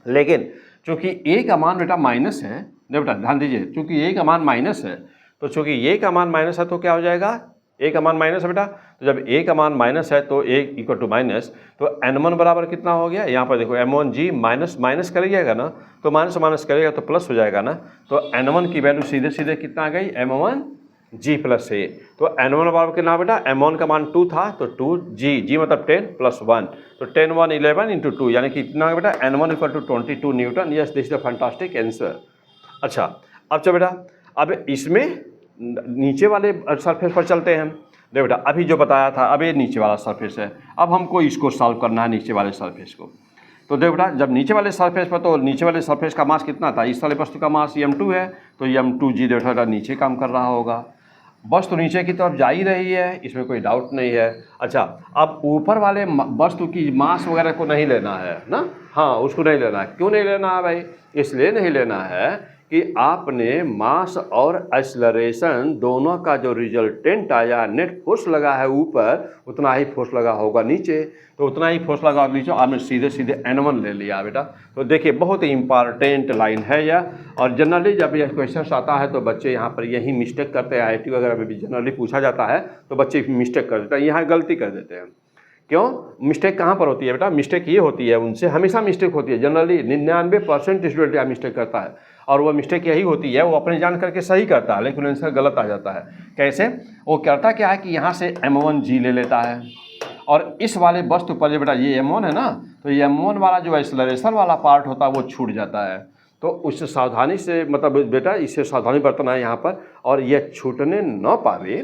लेकिन चूँकि a का मान बेटा माइनस है, देखो बेटा ध्यान दीजिए, चूँकि a का मान माइनस है, तो चूँकि a का मान माइनस है तो क्या हो जाएगा? a का मान माइनस है बेटा, तो जब a का मान माइनस है तो a इक्वल टू माइनस, तो n1 बराबर कितना हो गया? यहाँ पर देखो m1g माइनस माइनस करिएगा ना, तो माइनस माइनस करिएगा तो प्लस हो जाएगा ना। तो n1 की वैल्यू सीधे सीधे कितना आ गई? m1g plus a। तो n1 बराबर कितना बेटा? m1 का मान 2 था तो 2g, g मतलब 10 प्लस 1, तो 10 1 11 इंटू 2, यानी कि कितना बेटा? n1 इक्वल टू 22 newton. Yes, this is the fantastic answer. अच्छा अब चलो बेटा, अब इसमें नीचे वाले सरफेस पर चलते हैं। देखो बेटा अभी जो बताया था, अब ये नीचे वाला सरफेस है, अब हमको इसको सॉल्व करना है नीचे वाले सरफेस को। तो देखो बेटा जब नीचे वाले सरफेस पर, तो नीचे वाले सरफेस का मास कितना था? इस वाले वस्तु का मास m2 है, तो m2g देखो बेटा नीचे काम कर रहा होगा, वस्तु नीचे की तरफ जा ही रही है, इसमें कोई डाउट नहीं है। अच्छा अब ऊपर वाले वस्तु की मास वगैरह को नहीं लेना है ना, हाँ उसको नहीं लेना है। क्यों नहीं लेना है भाई? इसलिए नहीं लेना है कि आपने मास और एक्सेलरेशन दोनों का जो रिजल्टेंट आया, नेट फोर्स लगा है ऊपर, उतना ही फोर्स लगा होगा नीचे, तो उतना ही फोर्स लगा नीचे, आपने सीधे सीधे n1 ले लिया बेटा। तो देखिए बहुत ही इंपॉर्टेंट लाइन है यह, और जनरली जब यह क्वेश्चन आता है तो बच्चे यहाँ पर यही मिस्टेक करते हैं। IIT वगैरह में भी जनरली पूछा जाता है तो बच्चे मिस्टेक कर देते हैं, यहाँ गलती कर देते हैं। क्यों मिस्टेक कहाँ पर होती है बेटा? मिस्टेक ये होती है, उनसे हमेशा मिस्टेक होती है, जनरली 99% स्टूडेंट यहाँ मिस्टेक करता है, और वो मिस्टेक यही होती है, वो अपने जान करके सही करता है लेकिन आंसर गलत आ जाता है। कैसे? वो करता क्या है कि यहाँ से m1g ले लेता है, और इस वाले वस्तु पर जो बेटा ये m1 है ना, तो ये m1 वाला जो एक्सेलरेशन वाला पार्ट होता है वो छूट जाता है। तो उससे सावधानी से, मतलब बेटा इससे सावधानी बरतना है यहाँ पर, और ये छूटने न पावे,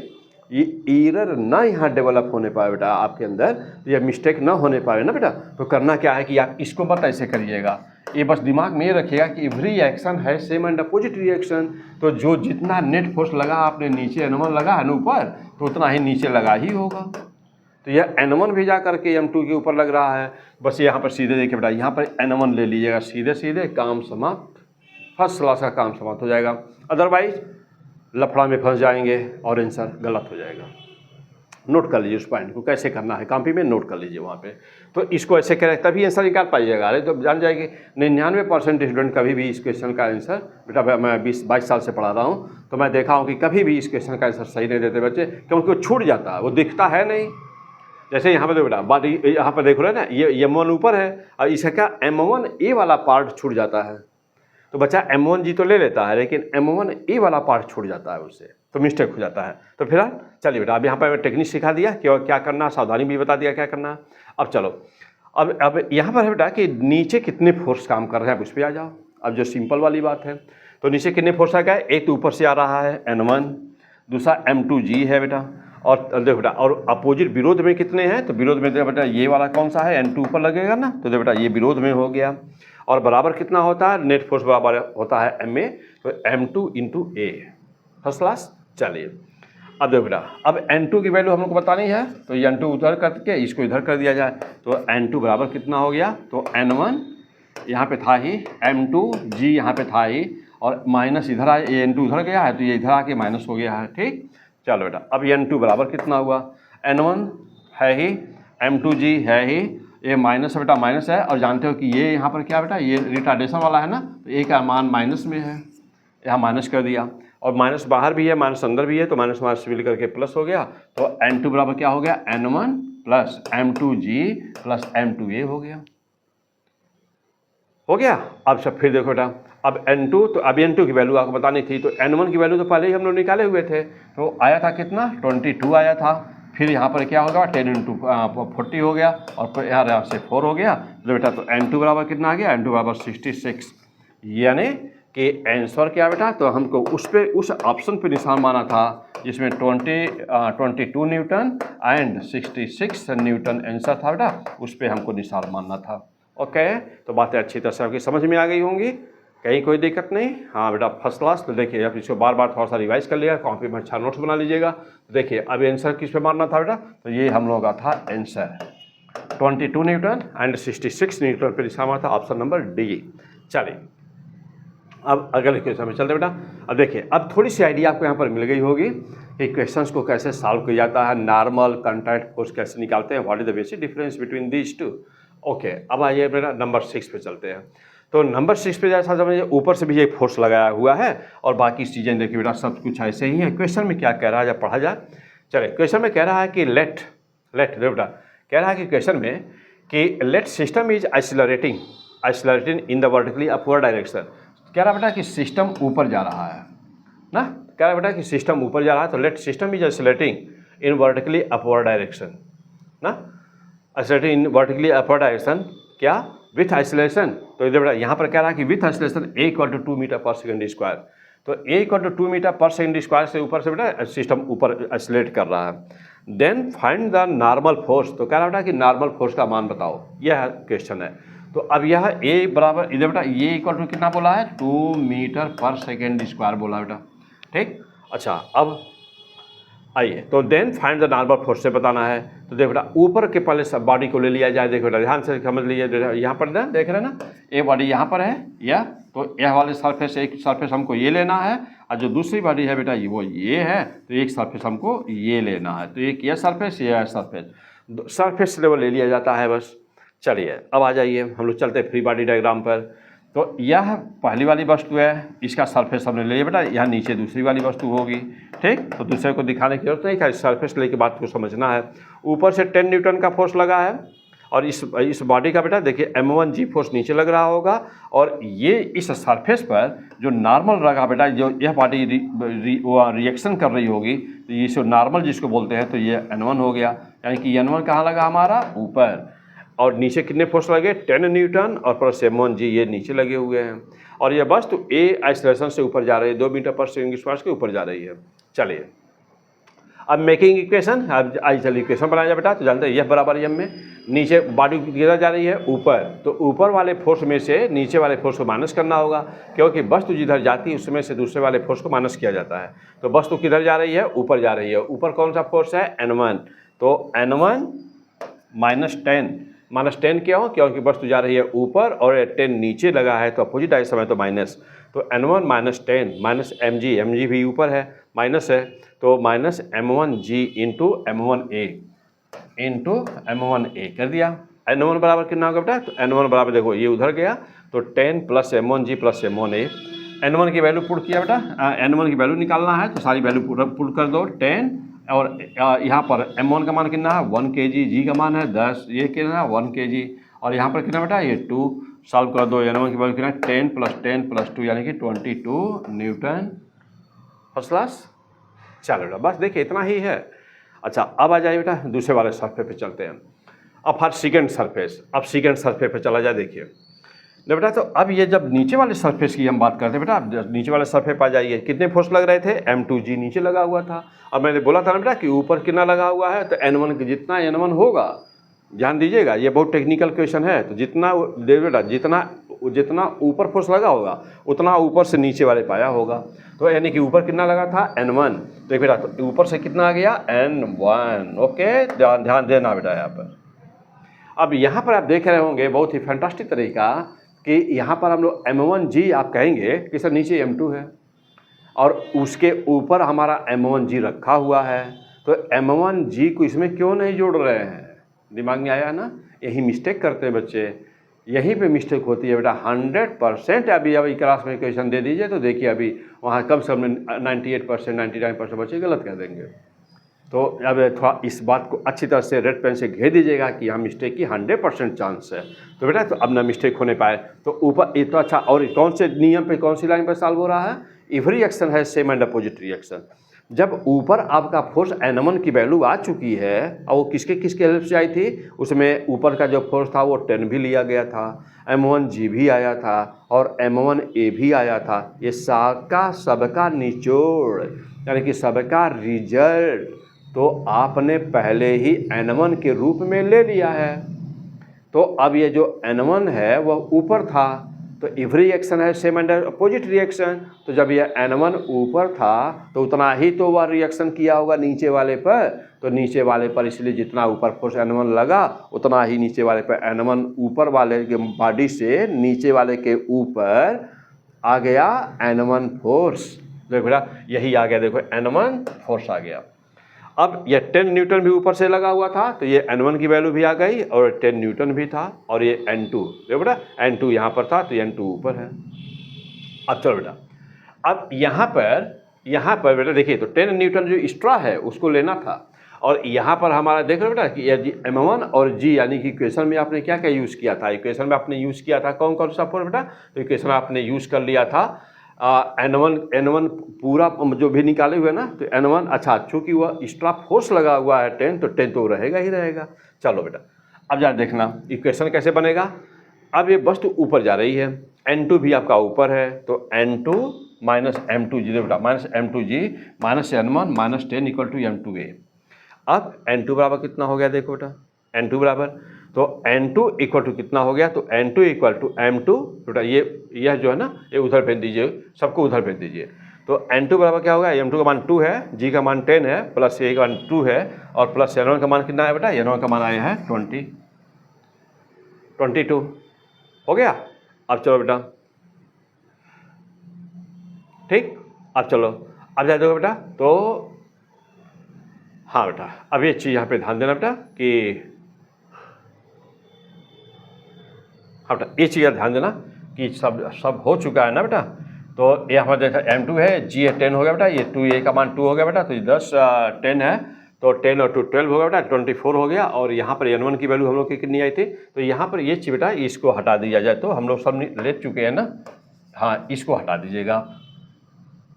ये एरर ना यहाँ डेवलप होने पाए बेटा आपके अंदर, ये मिस्टेक ना होने पाए ना बेटा। तो करना क्या है कि आप इसको मत ऐसे करिएगा, ये बस दिमाग में ये रखिएगा कि एवरी एक्शन है सेम एंड अपोजिट रिएक्शन। तो जो जितना नेट फोर्स लगा आपने नीचे n1 लगा है ना ऊपर, तो उतना ही नीचे लगा ही होगा। तो यह n1 भी जा करके m2 के ऊपर लग रहा है, बस यहाँ पर सीधे देखिए बेटा, यहाँ पर n1 ले लीजिएगा, सीधे सीधे काम समाप्त, फर्स्ट क्लास का काम समाप्त हो जाएगा। अदरवाइज लफड़ा में फंस जाएंगे और आंसर गलत हो जाएगा। नोट कर लीजिए उस पॉइंट को, कैसे करना है कॉपी में नोट कर लीजिए वहाँ पे। तो इसको ऐसे करें तभी आंसर निकाल पाइएगा। अरे तो जान जाएंगे 99% स्टूडेंट कभी भी इस क्वेश्चन का आंसर, बेटा मैं 20-22 साल से पढ़ा रहा हूँ तो मैं देखा हूँ कि कभी भी इस क्वेश्चन का आंसर सही नहीं देते बच्चे, क्योंकि वो छूट जाता है, वो दिखता है नहीं। जैसे यहाँ पर देखो बेटा, बात यहाँ पर देख रहे हैं ना, ये m1 ऊपर है और इसका m1a वाला पार्ट छूट जाता है, तो बच्चा m1g तो ले लेता है लेकिन m1a वाला पार्ट छूट जाता है उससे, तो मिस्टेक हो जाता है। तो फिर चलिए बेटा, अब यहाँ पर टेक्निक सिखा दिया कि क्या करना, सावधानी भी बता दिया क्या करना। अब चलो, अब यहाँ पर है बेटा कि नीचे कितने फोर्स काम कर रहे हैं, आप उस पर आ जाओ। अब जो सिंपल वाली बात है, तो नीचे कितने फोर्स आ गए? एक तो ऊपर से आ रहा है n1, दूसरा m2g है बेटा, और देखो बेटा और अपोजिट विरोध में कितने हैं? तो विरोध में देखो बेटा ये वाला कौन सा है, n2 ऊपर लगेगा ना, तो देखो बेटा ये विरोध में हो गया। और बराबर कितना होता है? नेट फोर्स बराबर होता है ma, तो m2 into a। First class. चलिए अब देखो बेटा, अब n2 की वैल्यू हम लोग को बतानी है, तो ये n2 उधर करके इसको इधर कर दिया जाए, तो n2 बराबर कितना हो गया? तो n1 यहाँ पे था ही, m2g यहाँ पे था ही, और माइनस इधर आए, ये n2 उधर गया है तो ये इधर आके माइनस हो गया है। ठीक, चलो बेटा अब ये n2 बराबर कितना हुआ? n1 है ही, m2g है ही, ये माइनस बेटा माइनस है, और जानते हो कि ये यहाँ पर क्या बेटा, ये रिटार्डेशन वाला है ना, तो ए का मान माइनस में है, यहाँ माइनस कर दिया, और माइनस बाहर भी है माइनस अंदर भी है, तो माइनस माइनस मिल करके प्लस हो गया। तो n2 बराबर क्या हो गया? n1 plus m2g plus m2a हो गया। अब सब फिर देखो बेटा, अब N2, तो अभी N2 की वैल्यू आपको बतानी थी, तो N1 की वैल्यू तो पहले ही हम लोग निकाले हुए थे, तो आया था कितना 22 आया था। फिर यहाँ पर क्या होगा 10 × 40 हो गया, और फिर यहाँ से 4 हो गया, तो बेटा तो N2 बराबर कितना आ गया, N2 बराबर 66। यानी कि आंसर क्या बेटा, तो हमको उस ऑप्शन पे निशान माना था जिसमें 22 न्यूटन एंड 66 न्यूटन आंसर था बेटा, उस पर हमको निशान मानना था। ओके, तो बातें अच्छी तरह से आपकी समझ में आ गई होंगी, कहीं कोई दिक्कत नहीं। हाँ बेटा फर्स्ट क्लास। तो देखिए अब इसको बार बार थोड़ा सा रिवाइज कर लिया, कॉपी में अच्छा नोट्स बना लीजिएगा। तो देखिए अब आंसर किस पे मारना था बेटा, तो ये हम लोगों का था आंसर 22 न्यूटन एंड 66 न्यूटन पे निशान मारा था, ऑप्शन नंबर डी। चलिए अब अगले क्वेश्चन में चलते बेटा। अब देखिए अब थोड़ी सी आइडिया आपको यहाँ पर मिल गई होगी कि क्वेश्चंस को कैसे सॉल्व किया जाता है, नॉर्मल कॉन्टैक्ट फोर्स कैसे निकालते हैं, what is the basic difference between these two. Okay, अब आइए बेटा नंबर 6 पे चलते हैं। तो नंबर 6 पे जैसा समझिए ऊपर से भी एक फोर्स लगाया हुआ है और बाकी चीज़ें देखिए बेटा सब कुछ ऐसे ही है। क्वेश्चन में क्या कह रहा है जब पढ़ा जाए। चलिए क्वेश्चन में कह रहा है कि लेट बेटा कह रहा है कि क्वेश्चन में कि let system is accelerating in the vertically upward direction. कह रहा बेटा कि सिस्टम ऊपर जा रहा है ना, कह रहा बेटा कि सिस्टम ऊपर जा रहा है, तो let system is accelerating in vertically upward direction ना, accelerating in vertically upward direction क्या विथ एक्सीलरेशन। तो इधर बेटा यहाँ पर कह रहा है कि with acceleration a = 2 metre per second square. तो a = 2 metre per second square से ऊपर से बेटा सिस्टम ऊपर एक्सीलरेट कर रहा है। Then find the normal force. तो कह रहा बेटा कि नॉर्मल फोर्स का मान बताओ, यह क्वेश्चन है। तो अब यह a बराबर इधर बेटा a = कितना बोला है 2 मीटर पर सेकेंड स्क्वायर बोला बेटा, ठीक। अच्छा अब आइए, तो then find the normal force से बताना है। तो देखो बेटा ऊपर के पहले सब बॉडी को ले लिया जाए। देखो बेटा ध्यान से समझ लीजिए, यहाँ पर ना देख रहे हैं ना, ये बॉडी यहाँ पर है या, तो यह वाले सरफेस एक सरफेस हमको ये लेना है, और जो दूसरी बॉडी है बेटा वो ये है, तो एक सरफेस हमको ये लेना है। तो एक ये सरफेस, ये सरफेस लेवल ले लिया जाता है बस। चलिए अब आ जाइए हम लोग चलते हैं फ्री बॉडी डायग्राम पर। तो यह पहली वाली वस्तु है, इसका सरफेस हमने ले लिया बेटा, यहाँ नीचे दूसरी वाली वस्तु होगी, ठीक। तो दूसरे को दिखाने की जरूरत नहीं है, सरफेस लेके बात को समझना है। ऊपर से 10 न्यूटन का फोर्स लगा है, और इस बॉडी का बेटा देखिए m1g फोर्स नीचे लग रहा होगा, और ये इस सरफेस पर जो नॉर्मल रहा बेटा, जो यह बॉडी रिएक्शन कर रही होगी, तो ये जो नॉर्मल जिसको बोलते हैं, तो ये n1 हो गया। यानी कि n1 कहाँ लगा हमारा ऊपर, और नीचे कितने फोर्स लगे 10 न्यूटन और प्लस m1g ये नीचे लगे हुए हैं। और ये बस तो a एक्सीलरेशन से ऊपर जा रही है, 2 मीटर पर सेकंड स्क्वायर के ऊपर जा रही है। चलिए अब मेकिंग इक्वेशन, अब आई चलिए इक्वेशन बनाया जाए बेटा। तो जानते हैं यह बराबर m में, नीचे बॉडी किधर जा रही है ऊपर, तो ऊपर वाले फोर्स में से नीचे वाले फोर्स को माइनस करना होगा, क्योंकि वस्तु जिधर जाती है उसमें से दूसरे वाले फोर्स को माइनस किया जाता है। तो वस्तु किधर जा रही है ऊपर जा रही है, ऊपर कौन सा फोर्स है n1, तो n1 -10 क्यों, क्योंकि वस्तु जा रही है ऊपर और 10 नीचे लगा है, तो अपोजिट डायरेक्शन है तो माइनस। तो n1 -10 mg भी ऊपर है माइनस है, तो -m1g इंटू m1a कर दिया। n1 बराबर कितना होगा बेटा, तो n1 बराबर देखो ये उधर गया, तो 10 + m1g + m1a। n1 की वैल्यू पुट किया बेटा, n1 की वैल्यू निकालना है, तो सारी वैल्यू पुट कर दो 10, और यहाँ पर m1 का मान कितना है 1 kg, g का मान है 10, ये कितना है 1 kg, और यहाँ पर कितना बेटा ये 2, सॉल्व कर दो, n1 की वैल्यू कितना 10 + 10 + 2 यानी कि 22 न्यूटन। First class. चलो बेटा बस देखिए इतना ही है। अच्छा अब आ जाइए बेटा दूसरे वाले सरफेस पे चलते हैं। अब हर सेकेंड सरफेस, अब सेकेंड सरफेस पे चला जाए। देखिए बेटा तो अब ये जब नीचे वाले सरफेस की हम बात करते हैं बेटा, अब नीचे वाले सरफेस पर जाइए, कितने फोर्स लग रहे थे m2g नीचे लगा हुआ था, और मैंने बोला था ना बेटा कि ऊपर कितना लगा हुआ है, तो n1 जितना n1 होगा, ध्यान दीजिएगा ये बहुत टेक्निकल क्वेश्चन है, तो जितना बेटा जितना ऊपर फोर्स लगा होगा उतना ऊपर से नीचे वाले पाया होगा। तो यानी कि ऊपर कितना लगा था n1, तो बेटा तो ऊपर से कितना आ गया n1। ओके ध्यान देना बेटा यहाँ पर। अब यहाँ पर आप देख रहे होंगे बहुत ही फैंटास्टिक तरीका कि यहाँ पर हम लोग m1g आप कहेंगे कि सर नीचे m2 है और उसके ऊपर हमारा m1g रखा हुआ है, तो m1g को इसमें क्यों नहीं जोड़ रहे हैं, दिमाग में आया ना। यही मिस्टेक करते हैं बच्चे, यहीं पे मिस्टेक होती है बेटा 100%। अभी क्लास में क्वेश्चन दे दीजिए तो देखिए अभी वहाँ कम से कम 98% 99% बच्चे गलत कर देंगे। तो अब थोड़ा इस बात को अच्छी तरह से रेड पेन से घेर दीजिएगा कि यहाँ मिस्टेक की 100% चांस है। तो बेटा तो अब ना मिस्टेक होने पाए। तो ऊपर ये तो अच्छा, और कौन से नियम पे, कौन सी लाइन पर सॉल्व हो रहा है? इफ रिएक्शन है सेम एंड अपोजिट रिएक्शन। जब ऊपर आपका फोर्स N1 की वैल्यू आ चुकी है, और वो किसके किसके हेल्प से आई थी? उसमें ऊपर का जो फोर्स था वो 10 भी लिया गया था, M1G भी आया था और M1A भी आया था। ये सबका निचोड़ यानी कि सबका रिजल्ट तो आपने पहले ही N1 के रूप में ले लिया है। तो अब ये जो N1 है वह ऊपर था, तो इफ रिएक्शन है सेम एंड अपोजिट रिएक्शन। तो जब यह N1 ऊपर था तो उतना ही तो वह रिएक्शन किया होगा नीचे वाले पर। तो नीचे वाले पर इसलिए जितना ऊपर फोर्स N1 लगा उतना ही नीचे वाले पर N1 ऊपर वाले के बॉडी से नीचे वाले के ऊपर आ गया N1 फोर्स। देखो बेटा यही आ गया, देखो N1 फोर्स आ गया। अब ये 10 न्यूटन भी ऊपर से लगा हुआ था, तो ये N1 की वैल्यू भी आ गई और 10 न्यूटन भी था, और ये N2, देखो बेटा N2 यहाँ पर था तो N2 ऊपर है। अब चलो बेटा, अब यहाँ पर बेटा देखिए, तो 10 न्यूटन जो एक्स्ट्रा है उसको लेना था, और यहाँ पर हमारा देख रहे हो बेटा कि M1 और G यानी कि इक्वेशन में आपने क्या क्या यूज़ किया था? इक्वेशन में आपने यूज़ किया था कौन कौन सा फोर्स बेटा? तो इक्वेशन में आपने यूज़ कर लिया था N1 पूरा जो भी निकाले हुए ना, तो N1 अच्छा, चूँकि वह एक्स्ट्रा फोर्स लगा हुआ है 10, तो 10 तो रहेगा ही रहेगा। चलो बेटा अब जा देखना इक्वेशन कैसे बनेगा। अब ये वस्तु ऊपर जा रही है, N2 भी आपका ऊपर है, तो N2 माइनस M2G, बेटा minus M2G minus N1 minus 10 equal to M2A। अब N2 बराबर कितना हो गया? देखो बेटा N2 बराबर, तो N2 इक्वल टू कितना हो गया? तो N2 इक्वल टू M2, बेटा यह जो है ना, ये उधर भेज दीजिए, सबको उधर भेज दीजिए। तो N2 बराबर क्या होगा? M2 का मान 2 है, G का मान 10 है, प्लस A का मान 2 है, और प्लस N1 का मान कितना है बेटा? N1 का मान आया है 22 हो गया। अब चलो बेटा, ठीक, अब चलो अब जा देखो बेटा, तो हाँ बेटा अब ये चीज़ यहाँ पे ध्यान देना बेटा कि हाँ बेटा ये चीज़ ध्यान देना कि सब हो चुका है ना बेटा। तो ये हमारा देखा M2 है, G है 10 हो गया बेटा, ये 2A का मान 2 हो गया बेटा, तो ये 10 10 है, तो 10 और 2 12 हो गया बेटा, 24 हो गया। और यहाँ पर N1 की वैल्यू हम लोग की कितनी आई थी? तो यहाँ पर ये चीज़ बेटा इसको हटा दिया जाए, तो हम लोग सब ले चुके हैं ना, हाँ इसको हटा दीजिएगा।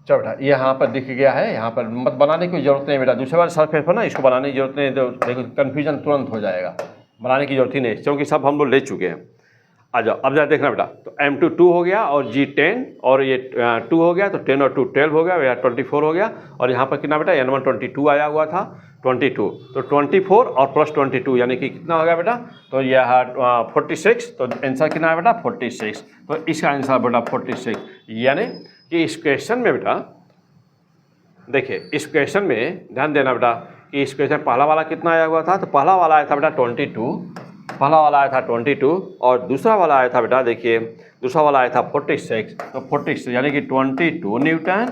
चलो बेटा ये यहाँ पर दिख गया है, यहाँ पर मत बनाने की जरूरत नहीं बेटा, दूसरे वाले सरफेस पर ना इसको बनाने की जरूरत नहीं, तो देखो कन्फ्यूजन तुरंत हो जाएगा, बनाने की जरूरत ही नहीं, क्योंकि सब हम लोग ले चुके हैं। आ जाओ अब जा देखना बेटा, तो M2 2 हो गया और G 10 और ये 2 हो गया, तो 10 और 2 12 हो गया, या 24 हो गया। और यहाँ पर कितना बेटा? N1 22 आया हुआ था, 22, तो 24 और प्लस 22 यानी कि कितना हो गया बेटा? तो यह 46, तो आंसर कितना है बेटा? 46। तो इसका आंसर बेटा 46, यानी कि इस क्वेश्चन में बेटा देखिए, इस क्वेश्चन में ध्यान देना बेटा कि इस क्वेश्चन पहला वाला कितना आया हुआ था? तो पहला वाला आया था बेटा 22, पहला वाला आया था 22, और दूसरा वाला आया था बेटा देखिए, दूसरा वाला आया था 46, तो 46 यानी कि 22 Newton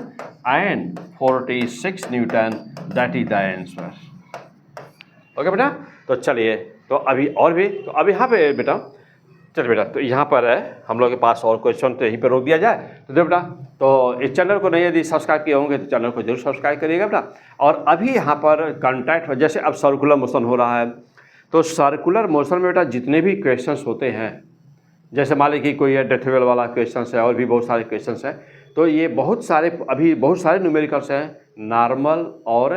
and 46 Newton, that is the answer. Okay बेटा, तो चलिए, तो अभी और भी, तो अभी यहाँ पे बेटा चलिए बेटा, तो यहाँ पर है हम लोग के पास और क्वेश्चन, तो यहीं पर रोक दिया जाए। तो देखो बेटा, तो इस चैनल को नहीं यदि सब्सक्राइब किए होंगे तो चैनल को जरूर सब्सक्राइब करिएगा बेटा। और अभी यहाँ पर कॉन्टैक्ट, जैसे अब सर्कुलर मोशन हो रहा है, तो सर्कुलर मोशन में बेटा जितने भी क्वेश्चंस होते हैं, जैसे मान लीजिए कोई है डेथवेल वाला क्वेश्चंस है, और भी बहुत सारे क्वेश्चंस हैं, तो ये बहुत सारे अभी बहुत सारे न्यूमेरिकल्स हैं, नॉर्मल और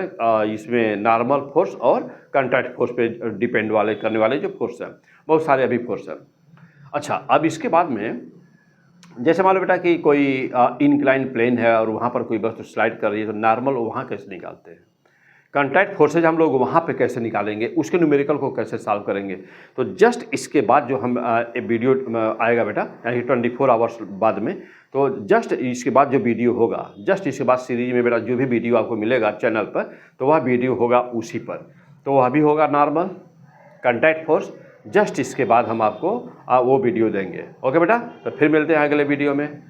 इसमें नॉर्मल फोर्स और कॉन्टैक्ट फोर्स पे डिपेंड वाले करने वाले जो फोर्स हैं, बहुत सारे अभी फोर्स हैं। अच्छा, अब इसके बाद में जैसे मान लो बेटा कि कोई इनक्लाइन प्लेन है और वहाँ पर कोई वस्तु स्लाइड कर रही है, तो नॉर्मल वहाँ कैसे निकालते हैं? कॉन्टैक्ट फोर्सेज हम लोग वहाँ पे कैसे निकालेंगे? उसके न्यूमेरिकल को कैसे सॉल्व करेंगे? तो जस्ट इसके बाद जो हम वीडियो आएगा बेटा, यानी 24 आवर्स बाद में, तो जस्ट इसके बाद जो वीडियो होगा, जस्ट इसके बाद सीरीज में बेटा जो भी वीडियो आपको मिलेगा चैनल पर, तो वह वीडियो होगा उसी पर, तो वह भी होगा नॉर्मल कॉन्टैक्ट फोर्स। जस्ट इसके बाद हम आपको वो वीडियो देंगे। ओके बेटा, तो फिर मिलते हैं अगले वीडियो में,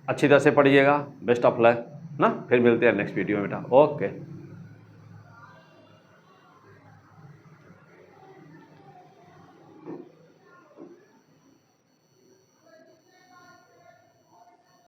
अच्छी तरह से पढ़िएगा, बेस्ट ऑफ लक ना, फिर मिलते हैं नेक्स्ट वीडियो में बेटा। ओके।